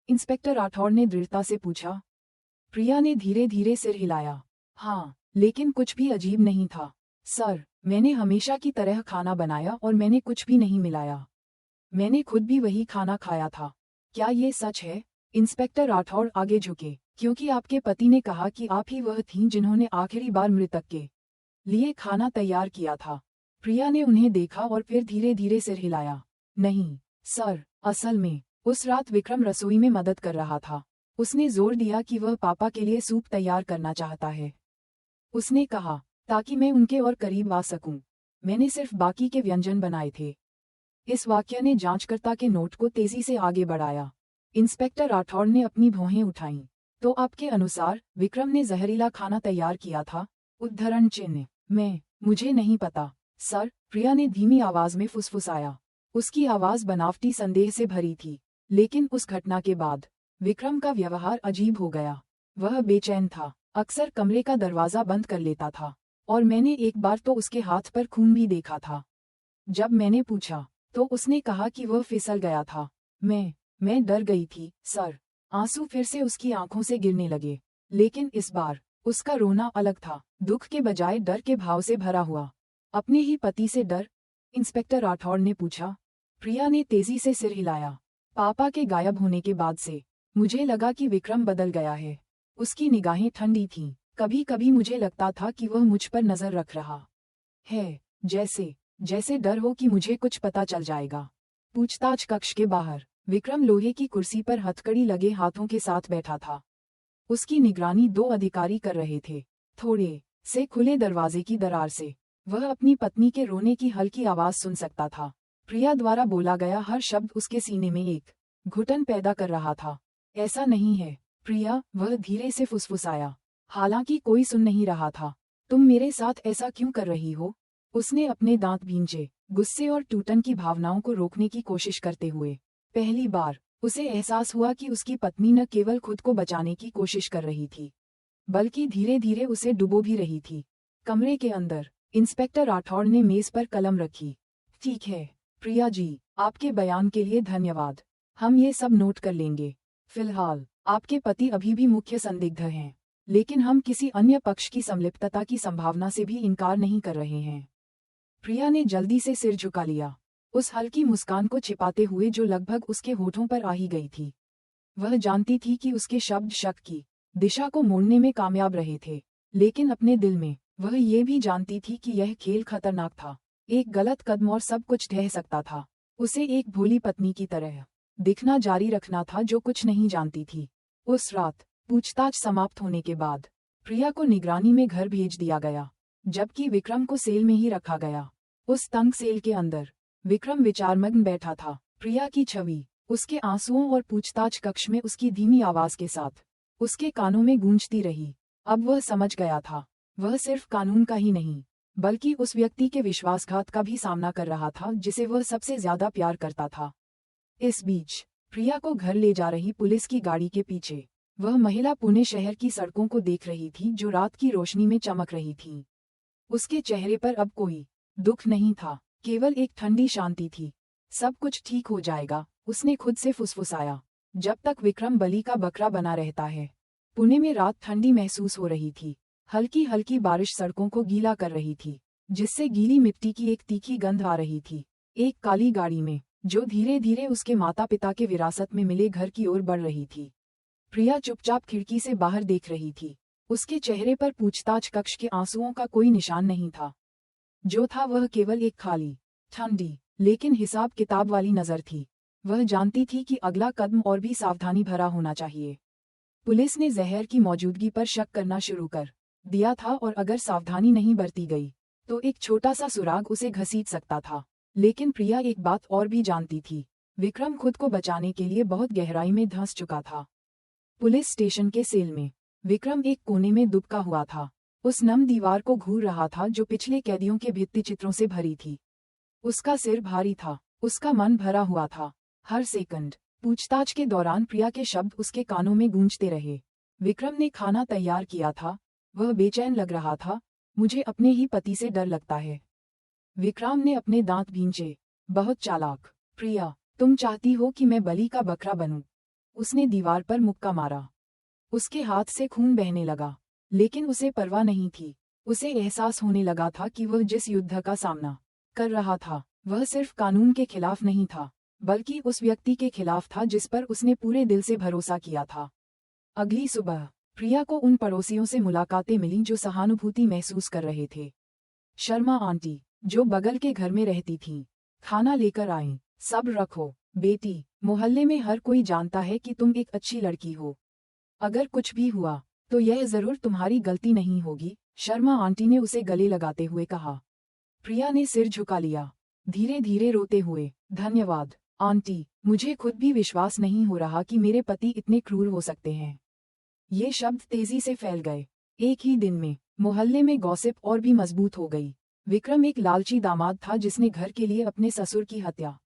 इंस्पेक्टर राठौड़ ने दृढ़ता से पूछा। प्रिया ने धीरे धीरे सिर हिलाया। हाँ, लेकिन कुछ भी अजीब नहीं था। सर, मैंने हमेशा की तरह खाना बनाया और मैंने कुछ भी नहीं मिलाया। मैंने खुद भी वही खाना खाया था। क्या ये सच है? इंस्पेक्टर राठौड़ आगे झुके। क्योंकि आपके पति ने कहा कि आप ही वह थीं जिन्होंने आखिरी बार मृतक के लिए खाना तैयार किया था। प्रिया ने उन्हें देखा और फिर धीरे धीरे सिर हिलाया। नहीं सर, असल में उस रात विक्रम रसोई में मदद कर रहा था। उसने जोर दिया कि वह पापा के लिए सूप तैयार करना चाहता है। उसने कहा, ताकि मैं उनके और करीब आ सकूं। मैंने सिर्फ बाकी के व्यंजन बनाए थे। इस वाक्य ने जांचकर्ता के नोट को तेजी से आगे बढ़ाया। इंस्पेक्टर राठौड़ ने अपनी भौहें उठाईं। तो आपके अनुसार विक्रम ने जहरीला खाना तैयार किया था? उद्धरण चिन्ह। मुझे नहीं पता सर, प्रिया ने धीमी आवाज में फुसफुसाया। उसकी आवाज बनावटी संदेह से भरी थी, लेकिन उस घटना के बाद विक्रम का व्यवहार अजीब हो गया। वह बेचैन था। अक्सर कमरे का दरवाजा बंद कर लेता था, और मैंने एक बार तो उसके हाथ पर खून भी देखा था। जब मैंने पूछा तो उसने कहा कि वह फिसल गया था। मैं डर गई थी, सर। आंसू फिर से उसकी आंखों से गिरने लगे, लेकिन इस बार उसका रोना अलग था, दुख के बजाय डर के भाव से भरा हुआ। अपने ही पति से डर? इंस्पेक्टर राठौड़ ने पूछा। प्रिया ने तेजी से सिर हिलाया। पापा के गायब होने के बाद से मुझे लगा कि विक्रम बदल गया है। उसकी निगाहें ठंडी थीं। कभी कभी मुझे लगता था कि वह मुझ पर नजर रख रहा है, जैसे डर हो कि मुझे कुछ पता चल जाएगा। पूछताछ कक्ष के बाहर विक्रम लोहे की कुर्सी पर हथकड़ी लगे हाथों के साथ बैठा था। उसकी निगरानी 2 अधिकारी कर रहे थे। थोड़े से खुले दरवाजे की दरार से वह अपनी पत्नी के रोने की हल्की आवाज सुन सकता था। प्रिया द्वारा बोला गया हर शब्द उसके सीने में एक घुटन पैदा कर रहा था। ऐसा नहीं है, प्रिया, वह धीरे से फुसफुसाया। हालांकि कोई सुन नहीं रहा था। तुम मेरे साथ ऐसा क्यों कर रही हो? उसने अपने दांत भींचे, गुस्से और टूटन की भावनाओं को रोकने की कोशिश करते हुए। पहली बार उसे एहसास हुआ कि उसकी पत्नी न केवल खुद को बचाने की कोशिश कर रही थी, बल्कि धीरे धीरे उसे डुबो भी रही थी। कमरे के अंदर इंस्पेक्टर राठौड़ ने मेज पर कलम रखी। ठीक है प्रिया जी, आपके बयान के लिए धन्यवाद। हम ये सब नोट कर लेंगे। फिलहाल आपके पति अभी भी मुख्य संदिग्ध हैं, लेकिन हम किसी अन्य पक्ष की संलिप्तता की संभावना से भी इनकार नहीं कर रहे हैं। प्रिया ने जल्दी से सिर झुका लिया, उस हल्की मुस्कान को छिपाते हुए जो लगभग उसके होठों पर आ ही गई थी। वह जानती थी कि उसके शब्द शक की दिशा को मोड़ने में कामयाब रहे थे, लेकिन अपने दिल में वह ये भी जानती थी कि यह खेल खतरनाक था। एक गलत कदम और सब कुछ ढह सकता था। उसे एक भोली पत्नी की तरह दिखना जारी रखना था जो कुछ नहीं जानती थी। उस रात पूछताछ समाप्त होने के बाद प्रिया को निगरानी में घर भेज दिया गया, जबकि विक्रम को सेल में ही रखा गया। उस तंग सेल के अंदर विक्रम विचारमग्न बैठा था। प्रिया की छवि उसके आंसुओं और पूछताछ कक्ष में उसकी धीमी आवाज के साथ उसके कानों में गूंजती रही। अब वह समझ गया था, वह सिर्फ कानून का ही नहीं, बल्कि उस व्यक्ति के विश्वासघात का भी सामना कर रहा था जिसे वह सबसे ज्यादा प्यार करता था। इस बीच प्रिया को घर ले जा रही पुलिस की गाड़ी के पीछे वह महिला पुणे शहर की सड़कों को देख रही थी जो रात की रोशनी में चमक रही थी। उसके चेहरे पर अब कोई दुख नहीं था, केवल एक ठंडी शांति थी। सब कुछ ठीक हो जाएगा, उसने खुद से फुसफुसाया, जब तक विक्रम बलि का बकरा बना रहता है। पुणे में रात ठंडी महसूस हो रही थी। हल्की हल्की बारिश सड़कों को गीला कर रही थी, जिससे गीली मिट्टी की एक तीखी गंध आ रही थी। एक काली गाड़ी में जो धीरे धीरे उसके माता पिता के विरासत में मिले घर की ओर बढ़ रही थी। प्रिया चुपचाप खिड़की से बाहर देख रही थी। उसके चेहरे पर पूछताछ कक्ष के आंसुओं का कोई निशान नहीं था। जो था वह केवल एक खाली, ठंडी, लेकिन हिसाब किताब वाली नजर थी। वह जानती थी कि अगला कदम और भी सावधानी भरा होना चाहिए। पुलिस ने जहर की मौजूदगी पर शक करना शुरू कर दिया था, और अगर सावधानी नहीं बरती गई तो एक छोटा सा सुराग उसे घसीट सकता था। लेकिन प्रिया एक बात और भी जानती थी, विक्रम खुद को बचाने के लिए बहुत गहराई में धंस चुका था। पुलिस स्टेशन के सेल में विक्रम एक कोने में दुबका हुआ था, उस नम दीवार को घूर रहा था जो पिछले कैदियों के भित्ति चित्रों से भरी थी। उसका सिर भारी था, उसका मन भरा हुआ था। हर सेकंड पूछताछ के दौरान प्रिया के शब्द उसके कानों में गूंजते रहे। विक्रम ने खाना तैयार किया था, वह बेचैन लग रहा था। मुझे अपने ही पति से डर लगता है। विक्रम ने अपने दांत भींचे। बहुत चालाक। प्रिया, तुम चाहती हो कि मैं बलि का बकरा बनूं? उसने दीवार पर मुक्का मारा। उसके हाथ से खून बहने लगा, लेकिन उसे परवाह नहीं थी। उसे एहसास होने लगा था कि वह जिस युद्ध का सामना कर रहा था वह सिर्फ कानून के खिलाफ नहीं था, बल्कि उस व्यक्ति के खिलाफ था जिस पर उसने पूरे दिल से भरोसा किया था। अगली सुबह प्रिया को उन पड़ोसियों से मुलाकातें मिलीं जो सहानुभूति महसूस कर रहे थे। शर्मा आंटी, जो बगल के घर में रहती थीं, खाना लेकर आईं। सब रखो बेटी, मोहल्ले में हर कोई जानता है कि तुम एक अच्छी लड़की हो। अगर कुछ भी हुआ तो यह जरूर तुम्हारी गलती नहीं होगी, शर्मा आंटी ने उसे गले लगाते हुए कहा। प्रिया ने सिर झुका लिया, धीरे धीरे रोते हुए। धन्यवाद आंटी, मुझे खुद भी विश्वास नहीं हो रहा कि मेरे पति इतने क्रूर हो सकते हैं। ये शब्द तेजी से फैल गए। एक ही दिन में मोहल्ले में गॉसिप और भी मजबूत हो गई। विक्रम एक लालची दामाद था जिसने घर के लिए अपने ससुर की हत्या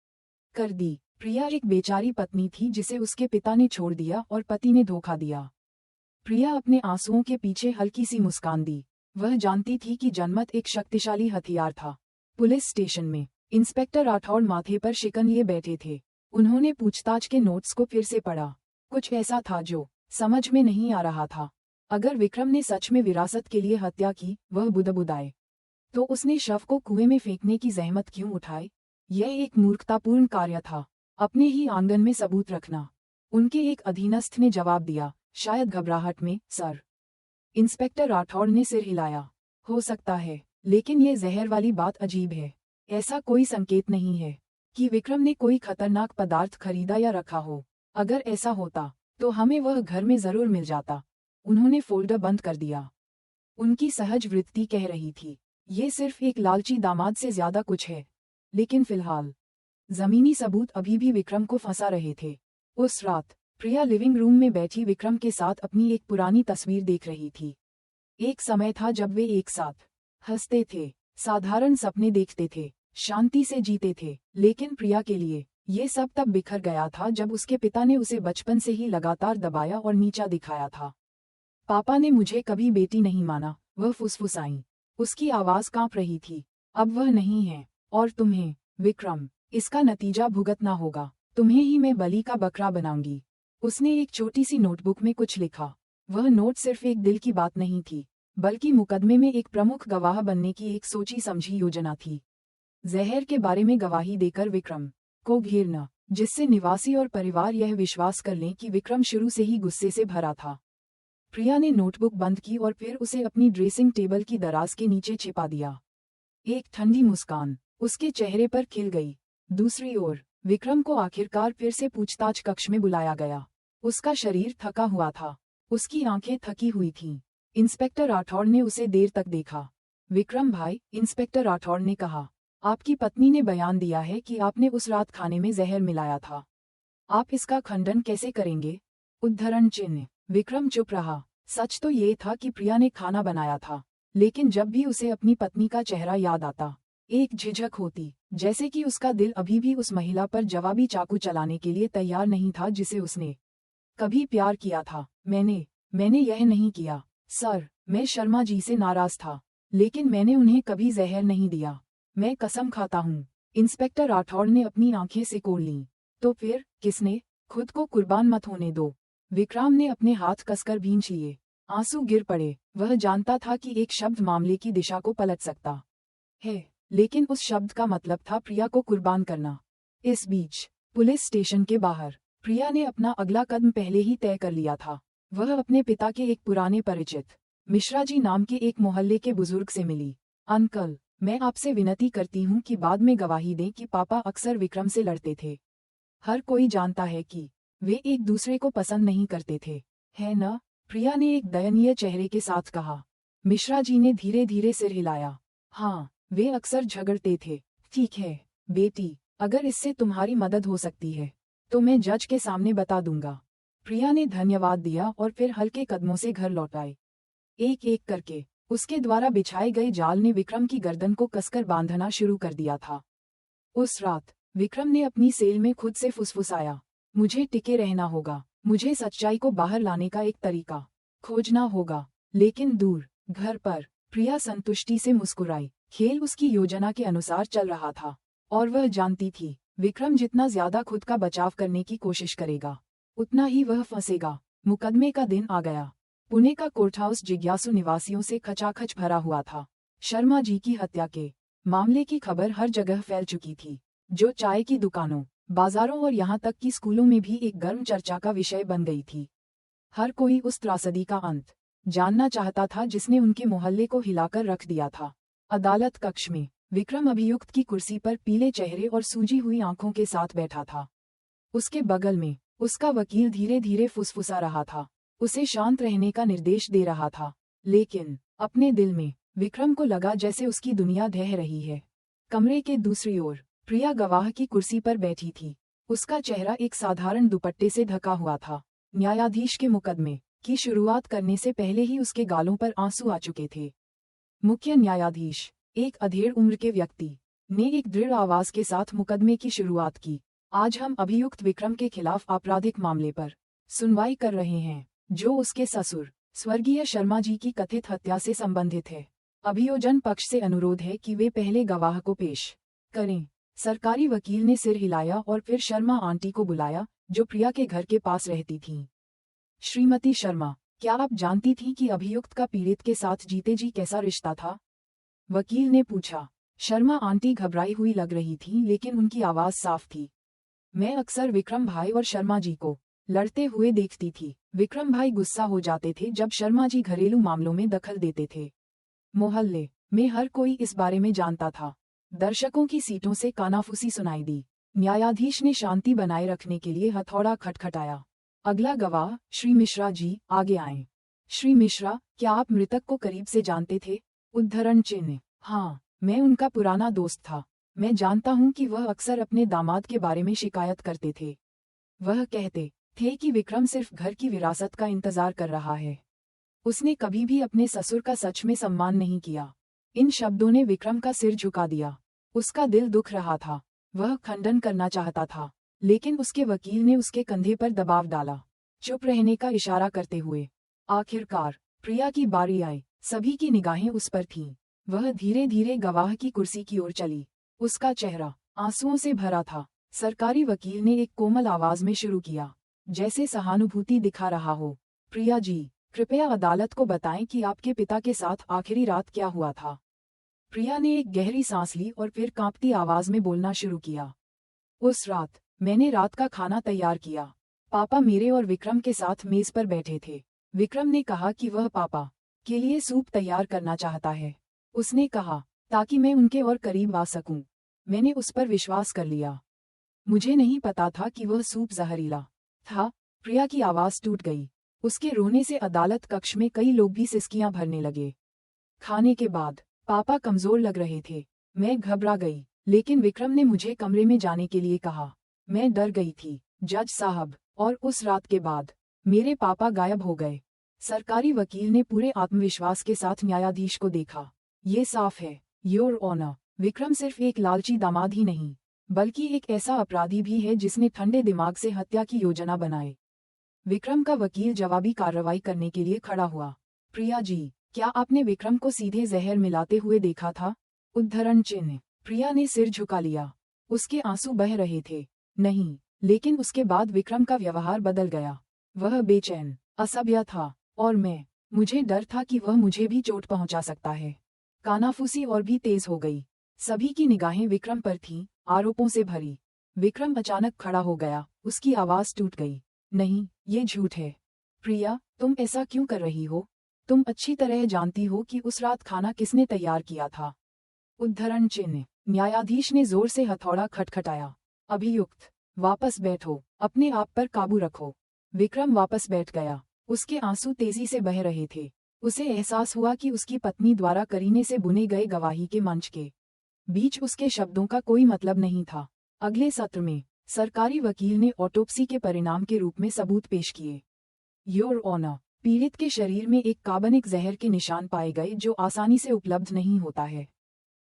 कर दी। प्रिया एक बेचारी पत्नी थी जिसे उसके पिता ने छोड़ दिया और पति ने धोखा दिया। प्रिया अपने आंसुओं के पीछे हल्की सी मुस्कान दी। वह जानती थी कि जनमत एक शक्तिशाली हथियार था। पुलिस स्टेशन में इंस्पेक्टर राठौड़ माथे पर शिकन लिए बैठे थे। उन्होंने पूछताछ के नोट्स को फिर से पढ़ा। कुछ ऐसा था जो समझ में नहीं आ रहा था। अगर विक्रम ने सच में विरासत के लिए हत्या की, वह बुदबुदाए, तो उसने शव को कुएं में फेंकने की जहमत क्यों उठाई? यह एक मूर्खतापूर्ण कार्य था। अपने ही आंगन में सबूत रखना। उनके एक अधीनस्थ ने जवाब दिया, शायद घबराहट में, सर। इंस्पेक्टर राठौड़ ने सिर हिलाया। हो सकता है, लेकिन ये जहर वाली बात अजीब है। ऐसा कोई संकेत नहीं है कि विक्रम ने कोई खतरनाक पदार्थ खरीदा या रखा हो। अगर ऐसा होता तो हमें वह घर में जरूर मिल जाता। उन्होंने फोल्डर बंद कर दिया। उनकी सहज वृत्ति कह रही थी, ये सिर्फ एक लालची दामाद से ज्यादा कुछ है। लेकिन फिलहाल जमीनी सबूत अभी भी विक्रम को फंसा रहे थे। उस रात प्रिया लिविंग रूम में बैठी विक्रम के साथ अपनी एक पुरानी तस्वीर देख रही थी। एक समय था जब वे एक साथ हंसते थे, साधारण सपने देखते थे, शांति से जीते थे। लेकिन प्रिया के लिए ये सब तब बिखर गया था जब उसके पिता ने उसे बचपन से ही लगातार दबाया और नीचा दिखाया था। पापा ने मुझे कभी बेटी नहीं माना, वह फुसफुसाई। उसकी आवाज कांप रही थी। अब वह नहीं है, और तुम्हें, विक्रम, इसका नतीजा भुगतना होगा। तुम्हें ही मैं बलि का बकरा बनाऊंगी। उसने एक छोटी सी नोटबुक में कुछ लिखा। वह नोट सिर्फ एक दिल की बात नहीं थी, बल्कि मुकदमे में एक प्रमुख गवाह बनने की एक सोची समझी योजना थी। जहर के बारे में गवाही देकर विक्रम को घेरना, जिससे निवासी और परिवार यह विश्वास कर लें कि विक्रम शुरू से ही गुस्से से भरा था। प्रिया ने नोटबुक बंद की और फिर उसे अपनी ड्रेसिंग टेबल की दराज के नीचे छिपा दिया। एक ठंडी मुस्कान उसके चेहरे पर खिल गई। दूसरी ओर विक्रम को आखिरकार फिर से पूछताछ कक्ष में बुलाया गया। उसका शरीर थका हुआ था, उसकी आंखें थकी हुई थीं। इंस्पेक्टर राठौड़ ने उसे देर तक देखा। विक्रम भाई, इंस्पेक्टर राठौड़ ने कहा, आपकी पत्नी ने बयान दिया है कि आपने उस रात खाने में जहर मिलाया था। आप इसका खंडन कैसे करेंगे? उद्धरण चिन्ह। विक्रम चुप रहा। सच तो ये था कि प्रिया ने खाना बनाया था, लेकिन जब भी उसे अपनी पत्नी का चेहरा याद आता, एक झिझक होती, जैसे कि उसका दिल अभी भी उस महिला पर जवाबी चाकू चलाने के लिए तैयार नहीं था जिसे उसने कभी प्यार किया था। मैंने यह नहीं किया, सर। मैं शर्मा जी से नाराज था, लेकिन मैंने उन्हें कभी जहर नहीं दिया। मैं कसम खाता हूँ। इंस्पेक्टर राठौड़ ने अपनी आंखें सिकोड़ लीं। तो फिर किसने? खुद को कुर्बान मत होने दो। विक्रम ने अपने हाथ कसकर भींच लिए। आंसू गिर पड़े। वह जानता था कि एक शब्द मामले की दिशा को पलट सकता है, लेकिन उस शब्द का मतलब था प्रिया को कुर्बान करना। इस बीच पुलिस स्टेशन के बाहर प्रिया ने अपना अगला कदम पहले ही तय कर लिया था। वह अपने पिता के एक पुराने परिचित मिश्रा जी नाम के एक मोहल्ले के बुजुर्ग से मिली। अंकल, मैं आपसे विनती करती हूँ कि बाद में गवाही दें कि पापा अक्सर विक्रम से लड़ते थे। हर कोई जानता है कि वे एक दूसरे को पसंद नहीं करते थे, है न? प्रिया ने एक दयनीय चेहरे के साथ कहा। मिश्रा जी ने धीरे धीरे सिर हिलाया। हाँ, वे अक्सर झगड़ते थे। ठीक है बेटी, अगर इससे तुम्हारी मदद हो सकती है तो मैं जज के सामने बता दूंगा। प्रिया ने धन्यवाद दिया और फिर हल्के कदमों से घर लौट आई। एक एक करके उसके द्वारा बिछाए गए जाल ने विक्रम की गर्दन को कसकर बांधना शुरू कर दिया था। उस रात विक्रम ने अपनी सेल में खुद से फुसफुसाया, मुझे टिके रहना होगा, मुझे सच्चाई को बाहर लाने का एक तरीका खोजना होगा। लेकिन दूर घर पर प्रिया संतुष्टि से मुस्कुराई। खेल उसकी योजना के अनुसार चल रहा था, और वह जानती थी विक्रम जितना ज्यादा खुद का बचाव करने की कोशिश करेगा, उतना ही वह फंसेगा। मुकदमे का दिन आ गया। पुणे का कोर्ट हाउस जिज्ञासु निवासियों से खचाखच भरा हुआ था। शर्मा जी की हत्या के मामले की खबर हर जगह फैल चुकी थी, जो चाय की दुकानों, बाजारों और यहाँ तक कि स्कूलों में भी एक गर्म चर्चा का विषय बन गई थी। हर कोई उस त्रासदी का अंत जानना चाहता था जिसने उनके मोहल्ले को हिलाकर रख दिया था। अदालत कक्ष में विक्रम अभियुक्त की कुर्सी पर पीले चेहरे और सूजी हुई आंखों के साथ बैठा था। उसके बगल में उसका वकील धीरे धीरे फुसफुसा रहा था, उसे शांत रहने का निर्देश दे रहा था। लेकिन अपने दिल में विक्रम को लगा जैसे उसकी दुनिया ढह रही है। कमरे के दूसरी ओर प्रिया गवाह की कुर्सी पर बैठी थी। उसका चेहरा एक साधारण दुपट्टे से ढका हुआ था। न्यायाधीश के मुकदमे की शुरुआत करने से पहले ही उसके गालों पर आंसू आ चुके थे। मुख्य न्यायाधीश, एक अधेड़ उम्र के व्यक्ति, ने एक दृढ़ आवाज के साथ मुकदमे की शुरुआत की। आज हम अभियुक्त विक्रम के खिलाफ आपराधिक मामले पर सुनवाई कर रहे हैं, जो उसके ससुर स्वर्गीय शर्मा जी की कथित हत्या से संबंधित है। अभियोजन पक्ष से अनुरोध है कि वे पहले गवाह को पेश करें। सरकारी वकील ने सिर हिलाया और फिर शर्मा आंटी को बुलाया, जो प्रिया के घर के पास रहती थीं। श्रीमती शर्मा, क्या आप जानती थीं कि अभियुक्त का पीड़ित के साथ जीते जी कैसा रिश्ता था? वकील ने पूछा। शर्मा आंटी घबराई हुई लग रही थीं, लेकिन उनकी आवाज साफ थी। मैं अक्सर विक्रम भाई और शर्मा जी को लड़ते हुए देखती थी। विक्रम भाई गुस्सा हो जाते थे जब शर्मा जी घरेलू मामलों में दखल देते थे। मोहल्ले में हर कोई इस बारे में जानता था। दर्शकों की सीटों से कानाफूसी सुनाई दी। न्यायाधीश ने शांति बनाए रखने के लिए हथौड़ा खटखटाया। अगला गवाह श्री मिश्रा जी, आगे आएं। श्री मिश्रा, क्या आप मृतक को करीब से जानते थे? उद्धरण चिन्ह। हाँ, मैं उनका पुराना दोस्त था। मैं जानता हूँ कि वह अक्सर अपने दामाद के बारे में शिकायत करते थे। वह कहते थे कि विक्रम सिर्फ घर की विरासत का इंतजार कर रहा है। उसने कभी भी अपने ससुर का सच में सम्मान नहीं किया। इन शब्दों ने विक्रम का सिर झुका दिया। उसका दिल दुख रहा था। वह खंडन करना चाहता था, लेकिन उसके वकील ने उसके कंधे पर दबाव डाला, चुप रहने का इशारा करते हुए। आखिरकार प्रिया की बारी आई। सभी की निगाहें उस पर थीं। वह धीरे धीरे गवाह की कुर्सी की ओर चली। उसका चेहरा आंसुओं से भरा था। सरकारी वकील ने एक कोमल आवाज में शुरू किया, जैसे सहानुभूति दिखा रहा हो। प्रिया जी, कृपया अदालत को बताएं कि आपके पिता के साथ आखिरी रात क्या हुआ था। प्रिया ने एक गहरी सांस ली और फिर कांपती आवाज में बोलना शुरू किया। उस रात मैंने रात का खाना तैयार किया। पापा मेरे और विक्रम के साथ मेज पर बैठे थे। विक्रम ने कहा कि वह पापा के लिए सूप तैयार करना चाहता है। उसने कहा, ताकि मैं उनके और करीब आ सकूं। मैंने उस पर विश्वास कर लिया। मुझे नहीं पता था कि वह सूप जहरीला था। प्रिया की आवाज टूट गई। उसके रोने से अदालत कक्ष में कई लोग भी सिसकियां भरने लगे। खाने के बाद पापा कमजोर लग रहे थे। मैं घबरा गई, लेकिन विक्रम ने मुझे कमरे में जाने के लिए कहा। मैं डर गई थी, जज साहब, और उस रात के बाद मेरे पापा गायब हो गए। सरकारी वकील ने पूरे आत्मविश्वास के साथ न्यायाधीश को देखा। ये साफ है, योर ऑनर, विक्रम सिर्फ एक लालची दामाद ही नहीं, बल्कि एक ऐसा अपराधी भी है जिसने ठंडे दिमाग से हत्या की योजना बनाई। विक्रम का वकील जवाबी कार्रवाई करने के लिए खड़ा हुआ। प्रिया जी, क्या आपने विक्रम को सीधे जहर मिलाते हुए देखा था? उद्धरण चिन्ह। प्रिया ने सिर झुका लिया। उसके आंसू बह रहे थे। नहीं, लेकिन उसके बाद विक्रम का व्यवहार बदल गया। वह बेचैन, असभ्य था, और मुझे डर था कि वह मुझे भी चोट पहुंचा सकता है। कानाफूसी और भी तेज हो गई। सभी की निगाहें विक्रम पर थीं, आरोपों से भरी। विक्रम अचानक खड़ा हो गया। उसकी आवाज टूट गई। नहीं, ये झूठ है। प्रिया, तुम ऐसा क्यों कर रही हो? तुम अच्छी तरह जानती हो कि उस रात खाना किसने तैयार किया था। उद्धरण चिन्ह। न्यायाधीश ने जोर से हथौड़ा खटखटाया। अभियुक्त, वापस बैठो, अपने आप पर काबू रखो। विक्रम वापस बैठ गया। उसके आंसू तेजी से बह रहे थे। उसे एहसास हुआ कि उसकी पत्नी द्वारा करीने से बुने गए गवाही के मंच के बीच उसके शब्दों का कोई मतलब नहीं था। अगले सत्र में सरकारी वकील ने ऑटोप्सी के परिणाम के रूप में सबूत पेश किए। योर ऑनर, पीड़ित के शरीर में एक कार्बनिक जहर के निशान पाए गए जो आसानी से उपलब्ध नहीं होता है।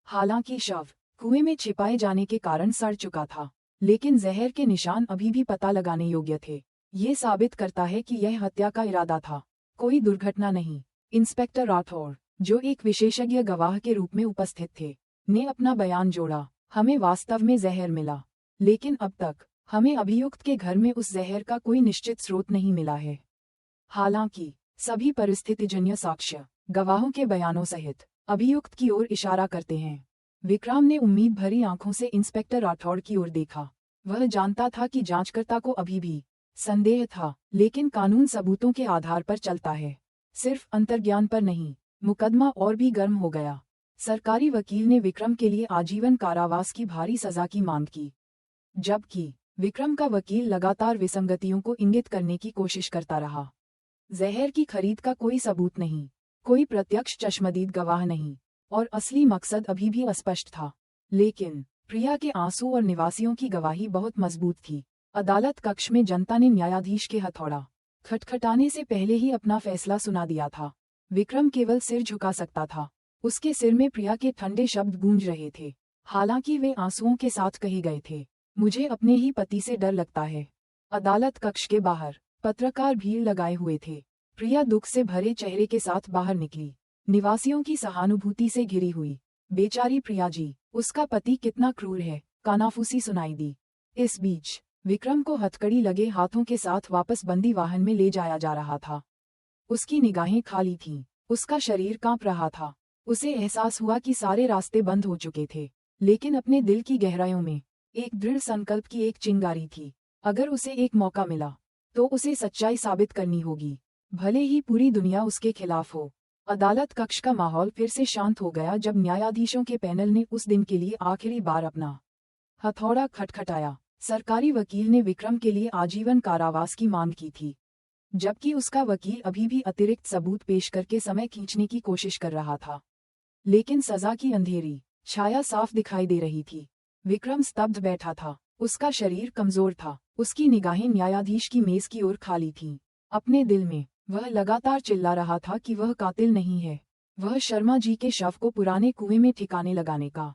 हालांकि शव कुएं में छिपाए जाने के कारण सड़ चुका था, लेकिन जहर के निशान अभी भी पता लगाने योग्य थे। ये साबित करता है कि यह हत्या का इरादा था, कोई दुर्घटना नहीं। इंस्पेक्टर राठौर, जो एक विशेषज्ञ गवाह के रूप में उपस्थित थे, ने अपना बयान जोड़ा। हमें वास्तव में जहर मिला, लेकिन अब तक हमें अभियुक्त के घर में उस जहर का कोई निश्चित स्रोत नहीं मिला है। हालांकि सभी परिस्थितिजन्य साक्ष्य गवाहों के बयानों सहित अभियुक्त की ओर इशारा करते हैं। विक्रम ने उम्मीद भरी आंखों से इंस्पेक्टर राठौड़ की ओर देखा। वह जानता था कि जांचकर्ता को अभी भी संदेह था, लेकिन कानून सबूतों के आधार पर चलता है, सिर्फ अंतर्ज्ञान पर नहीं। मुकदमा और भी गर्म हो गया। सरकारी वकील ने विक्रम के लिए आजीवन कारावास की भारी सजा की मांग की, जबकि विक्रम का वकील लगातार विसंगतियों को इंगित करने की कोशिश करता रहा। जहर की खरीद का कोई सबूत नहीं, कोई प्रत्यक्ष चश्मदीद गवाह नहीं, और असली मकसद अभी भी अस्पष्ट था। लेकिन प्रिया के आंसू और निवासियों की गवाही बहुत मजबूत थी। अदालत कक्ष में जनता ने न्यायाधीश के हथौड़ा खटखटाने से पहले ही अपना फैसला सुना दिया था। विक्रम केवल सिर झुका सकता था। उसके सिर में प्रिया के ठंडे शब्द गूंज रहे थे, हालांकि वे आंसुओं के साथ कहे गए थे। मुझे अपने ही पति से डर लगता है। अदालत कक्ष के बाहर पत्रकार भीड़ लगाए हुए थे। प्रिया दुख से भरे चेहरे के साथ बाहर निकली, निवासियों की सहानुभूति से घिरी हुई। बेचारी प्रिया जी, उसका पति कितना क्रूर है, कानाफूसी सुनाई दी। इस बीच विक्रम को हथकड़ी लगे हाथों के साथ वापस बंदी वाहन में ले जाया जा रहा था। उसकी निगाहें खाली थीं, उसका शरीर कांप रहा था। उसे एहसास हुआ कि सारे रास्ते बंद हो चुके थे, लेकिन अपने दिल की गहराइयों में एक दृढ़ संकल्प की एक चिंगारी थी। अगर उसे एक मौका मिला तो उसे सच्चाई साबित करनी होगी, भले ही पूरी दुनिया उसके खिलाफ हो। अदालत कक्ष का माहौल फिर से शांत हो गया जब न्यायाधीशों के पैनल ने उस दिन के लिए आखिरी बार अपना हथौड़ा खटखटाया। सरकारी वकील ने विक्रम के लिए आजीवन कारावास की मांग की थी, जबकि उसका वकील अभी भी अतिरिक्त सबूत पेश करके समय खींचने की कोशिश कर रहा था। लेकिन सजा की अंधेरी छाया साफ दिखाई दे रही थी। विक्रम स्तब्ध बैठा था, उसका शरीर कमजोर था, उसकी निगाहें न्यायाधीश की मेज की ओर खाली थीं। अपने दिल में वह लगातार चिल्ला रहा था कि वह कातिल नहीं है, वह शर्मा जी के शव को पुराने कुएं में ठिकाने लगाने का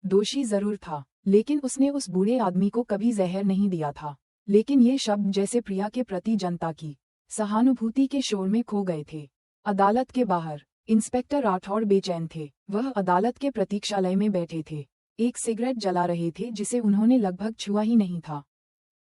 दोषी जरूर था, लेकिन उसने उस बूढ़े आदमी को कभी जहर नहीं दिया था। लेकिन ये शब्द जैसे प्रिया के प्रति जनता की सहानुभूति के शोर में खो गए थे। अदालत के बाहर इंस्पेक्टर राठौड़ बेचैन थे। वह अदालत के प्रतीक्षालय में बैठे थे, एक सिगरेट जला रहे थे जिसे उन्होंने लगभग छुआ ही नहीं था।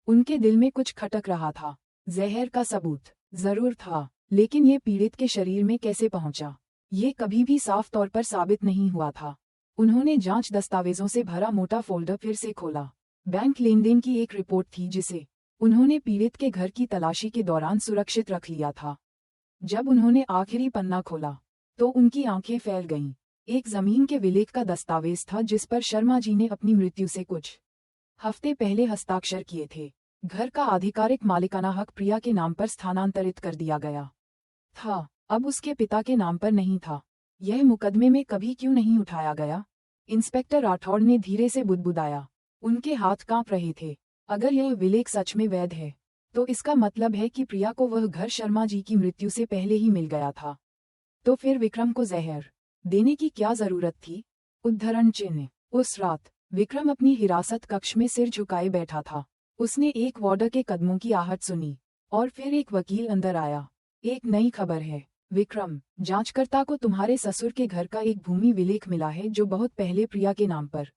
उनके दिल में कुछ खटक रहा था। जहर का सबूत जरूर था, लेकिन ये पीड़ित के शरीर में कैसे पहुंचा, ये कभी भी साफ तौर पर साबित नहीं हुआ था। उन्होंने जांच दस्तावेजों से भरा मोटा फोल्डर फिर से खोला। बैंक लेनदेन की एक रिपोर्ट थी जिसे उन्होंने पीड़ित के घर की तलाशी के दौरान सुरक्षित रख लिया था। जब उन्होंने आखिरी पन्ना खोला तो उनकी आंखें फैल गईं। एक जमीन के विलेख का दस्तावेज था जिस पर शर्मा जी ने अपनी मृत्यु से कुछ हफ्ते पहले हस्ताक्षर किए थे। घर का आधिकारिक मालिकाना हक प्रिया के नाम पर स्थानांतरित कर दिया गया था, अब उसके पिता के नाम पर नहीं था। यह मुकदमे में कभी क्यों नहीं उठाया गया? इंस्पेक्टर राठौड़ ने धीरे से बुदबुदाया। उनके हाथ कांप रहे थे। अगर यह विलेख सच में वैध है तो इसका मतलब है कि प्रिया को वह घर शर्मा जी की मृत्यु से पहले ही मिल गया था। तो फिर विक्रम को जहर देने की क्या जरूरत थी? उद्धरण चिन्ह। उस रात विक्रम अपनी हिरासत कक्ष में सिर झुकाए बैठा था। उसने एक वार्डर के कदमों की आहट सुनी और फिर एक वकील अंदर आया। एक नई खबर है विक्रम, जांचकर्ता को तुम्हारे ससुर के घर का एक भूमि विलेख मिला है जो बहुत पहले प्रिया के नाम पर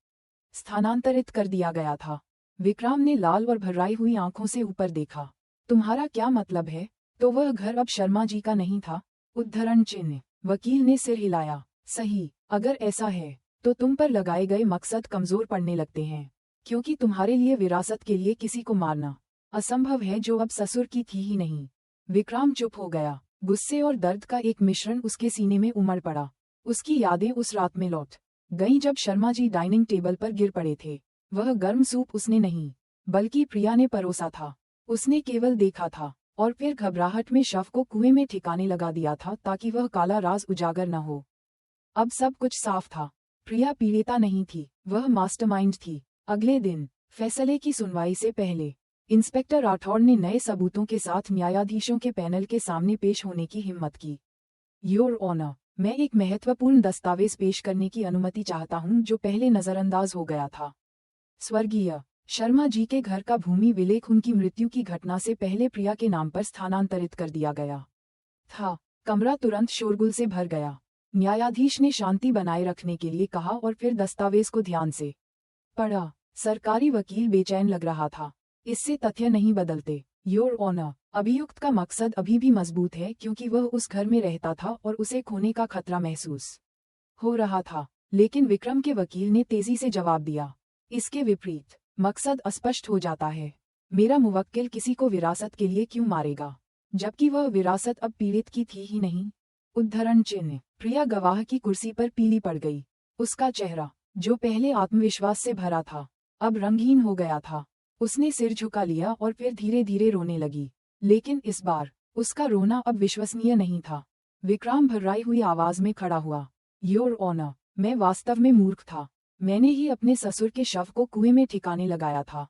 स्थानांतरित कर दिया गया था। विक्रम ने लाल और भर्राई हुई आंखों से ऊपर देखा। तुम्हारा क्या मतलब है? तो वह घर अब शर्मा जी का नहीं था? उद्धरण चिन्ह। वकील ने सिर हिलाया। सही, अगर ऐसा है तो तुम पर लगाए गए मकसद कमजोर पड़ने लगते हैं, क्योंकि तुम्हारे लिए विरासत के लिए किसी को मारना असंभव है जो अब ससुर की थी ही नहीं। विक्रम चुप हो गया। गुस्से और दर्द का एक मिश्रण उसके सीने में उमड़ पड़ा। उसकी यादें उस रात में लौट गईं जब शर्मा जी डाइनिंग टेबल पर गिर पड़े थे। वह गर्म सूप उसने नहीं बल्कि प्रिया ने परोसा था। उसने केवल देखा था और फिर घबराहट में शव को कुएं में ठिकाने लगा दिया था ताकि वह काला राज उजागर न हो। अब सब कुछ साफ था। प्रिया पीड़िता नहीं थी, वह मास्टरमाइंड थी। अगले दिन फैसले की सुनवाई से पहले इंस्पेक्टर राठौड़ ने नए सबूतों के साथ न्यायाधीशों के पैनल के सामने पेश होने की हिम्मत की। योर ऑनर, मैं एक महत्वपूर्ण दस्तावेज पेश करने की अनुमति चाहता हूं जो पहले नजरअंदाज हो गया था। स्वर्गीय शर्मा जी के घर का भूमि विलेख उनकी मृत्यु की घटना से पहले प्रिया के नाम पर स्थानांतरित कर दिया गया था। कमरा तुरंत शोरगुल से भर गया। न्यायाधीश ने शांति बनाए रखने के लिए कहा और फिर दस्तावेज को ध्यान से पढ़ा। सरकारी वकील बेचैन लग रहा था। इससे तथ्य नहीं बदलते। योर ऑनर, अभियुक्त का मकसद अभी भी मजबूत है क्योंकि वह उस घर में रहता था और उसे खोने का खतरा महसूस हो रहा था। लेकिन विक्रम के वकील ने तेजी से जवाब दिया, इसके विपरीत मकसद अस्पष्ट हो जाता है। मेरा मुवक्किल किसी को विरासत के लिए क्यों मारेगा, जबकि वह विरासत अब पीड़ित की थी ही नहीं? उद्धरण चिन्ह। प्रिया गवाह की कुर्सी पर पीली पड़ गई। उसका चेहरा, जो पहले आत्मविश्वास से भरा था, अब रंगहीन हो गया था। उसने सिर झुका लिया और फिर धीरे धीरे रोने लगी। लेकिन इस बार उसका रोना अब विश्वसनीय नहीं था। विक्रम भर्राई हुई आवाज में खड़ा हुआ। योर ऑनर, मैं वास्तव में मूर्ख था। मैंने ही अपने ससुर के शव को कुएं में ठिकाने लगाया था।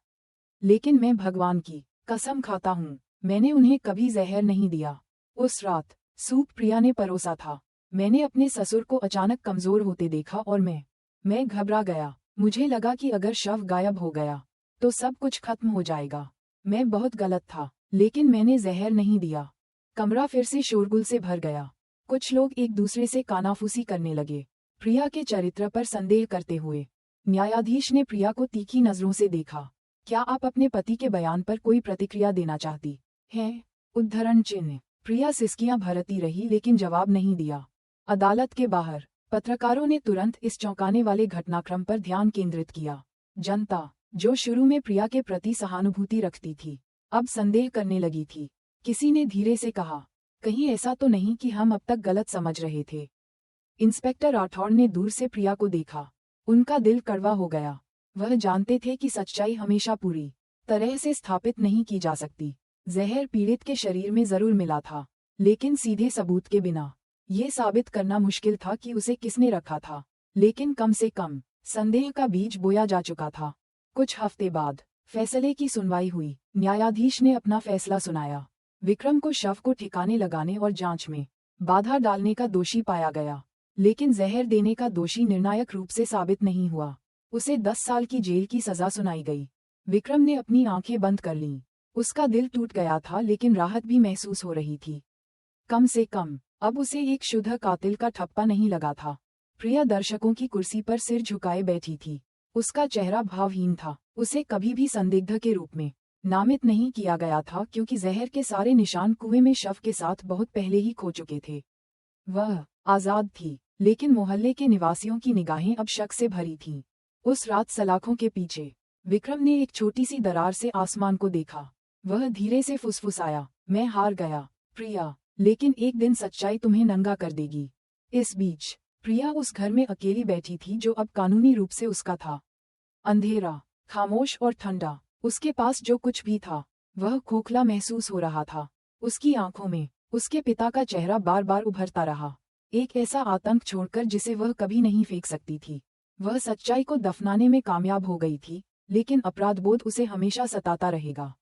लेकिन मैं भगवान की कसम खाता हूँ, मैंने उन्हें कभी जहर नहीं दिया। उस रात सूप प्रिया ने परोसा था। मैंने अपने ससुर को अचानक कमजोर होते देखा और मैं घबरा गया। मुझे लगा कि अगर शव गायब हो गया तो सब कुछ खत्म हो जाएगा। मैं बहुत गलत था, लेकिन मैंने जहर नहीं दिया। कमरा फिर से शोरगुल से भर गया। कुछ लोग एक दूसरे से कानाफूसी करने लगे, प्रिया के चरित्र पर संदेह करते हुए। न्यायाधीश ने प्रिया को तीखी नजरों से देखा। क्या आप अपने पति के बयान पर कोई प्रतिक्रिया देना चाहती हैं? उद्धरण चिन्ह। प्रिया सिसकियां भरती रही लेकिन जवाब नहीं दिया। अदालत के बाहर पत्रकारों ने तुरंत इस चौंकाने वाले घटनाक्रम पर ध्यान केंद्रित किया। जनता, जो शुरू में प्रिया के प्रति सहानुभूति रखती थी, अब संदेह करने लगी थी। किसी ने धीरे से कहा, कहीं ऐसा तो नहीं कि हम अब तक गलत समझ रहे थे। इंस्पेक्टर राठौड़ ने दूर से प्रिया को देखा। उनका दिल कड़वा हो गया। वह जानते थे कि सच्चाई हमेशा पूरी तरह से स्थापित नहीं की जा सकती। जहर पीड़ित के शरीर में जरूर मिला था, लेकिन सीधे सबूत के बिना ये साबित करना मुश्किल था कि उसे किसने रखा था। लेकिन कम से कम संदेह का बीज बोया जा चुका था। कुछ हफ्ते बाद फैसले की सुनवाई हुई। न्यायाधीश ने अपना फैसला सुनाया। विक्रम को शव को ठिकाने लगाने और जांच में बाधा डालने का दोषी पाया गया, लेकिन जहर देने का दोषी निर्णायक रूप से साबित नहीं हुआ। उसे 10 साल की जेल की सजा सुनाई गई। विक्रम ने अपनी आंखें बंद कर लीं। उसका दिल टूट गया था, लेकिन राहत भी महसूस हो रही थी। कम से कम अब उसे एक शुद्ध कातिल का ठप्पा नहीं लगा था। प्रिया दर्शकों की कुर्सी पर सिर झुकाए बैठी थी। उसका चेहरा भावहीन था। उसे कभी भी संदिग्ध के रूप में नामित नहीं किया गया था, क्योंकि जहर के सारे निशान कुएं में शव के साथ बहुत पहले ही खो चुके थे। वह आजाद थी, लेकिन मोहल्ले के निवासियों की निगाहें अब शक से भरी थीं। उस रात सलाखों के पीछे विक्रम ने एक छोटी सी दरार से आसमान को देखा। वह धीरे से फुसफुसाया, मैं हार गया प्रिया, लेकिन एक दिन सच्चाई तुम्हें नंगा कर देगी। इस बीच प्रिया उस घर में अकेली बैठी थी जो अब कानूनी रूप से उसका था। अंधेरा, खामोश और ठंडा। उसके पास जो कुछ भी था वह खोखला महसूस हो रहा था। उसकी आंखों में उसके पिता का चेहरा बार बार उभरता रहा, एक ऐसा आतंक छोड़कर जिसे वह कभी नहीं फेंक सकती थी। वह सच्चाई को दफनाने में कामयाब हो गई थी, लेकिन अपराधबोध उसे हमेशा सताता रहेगा।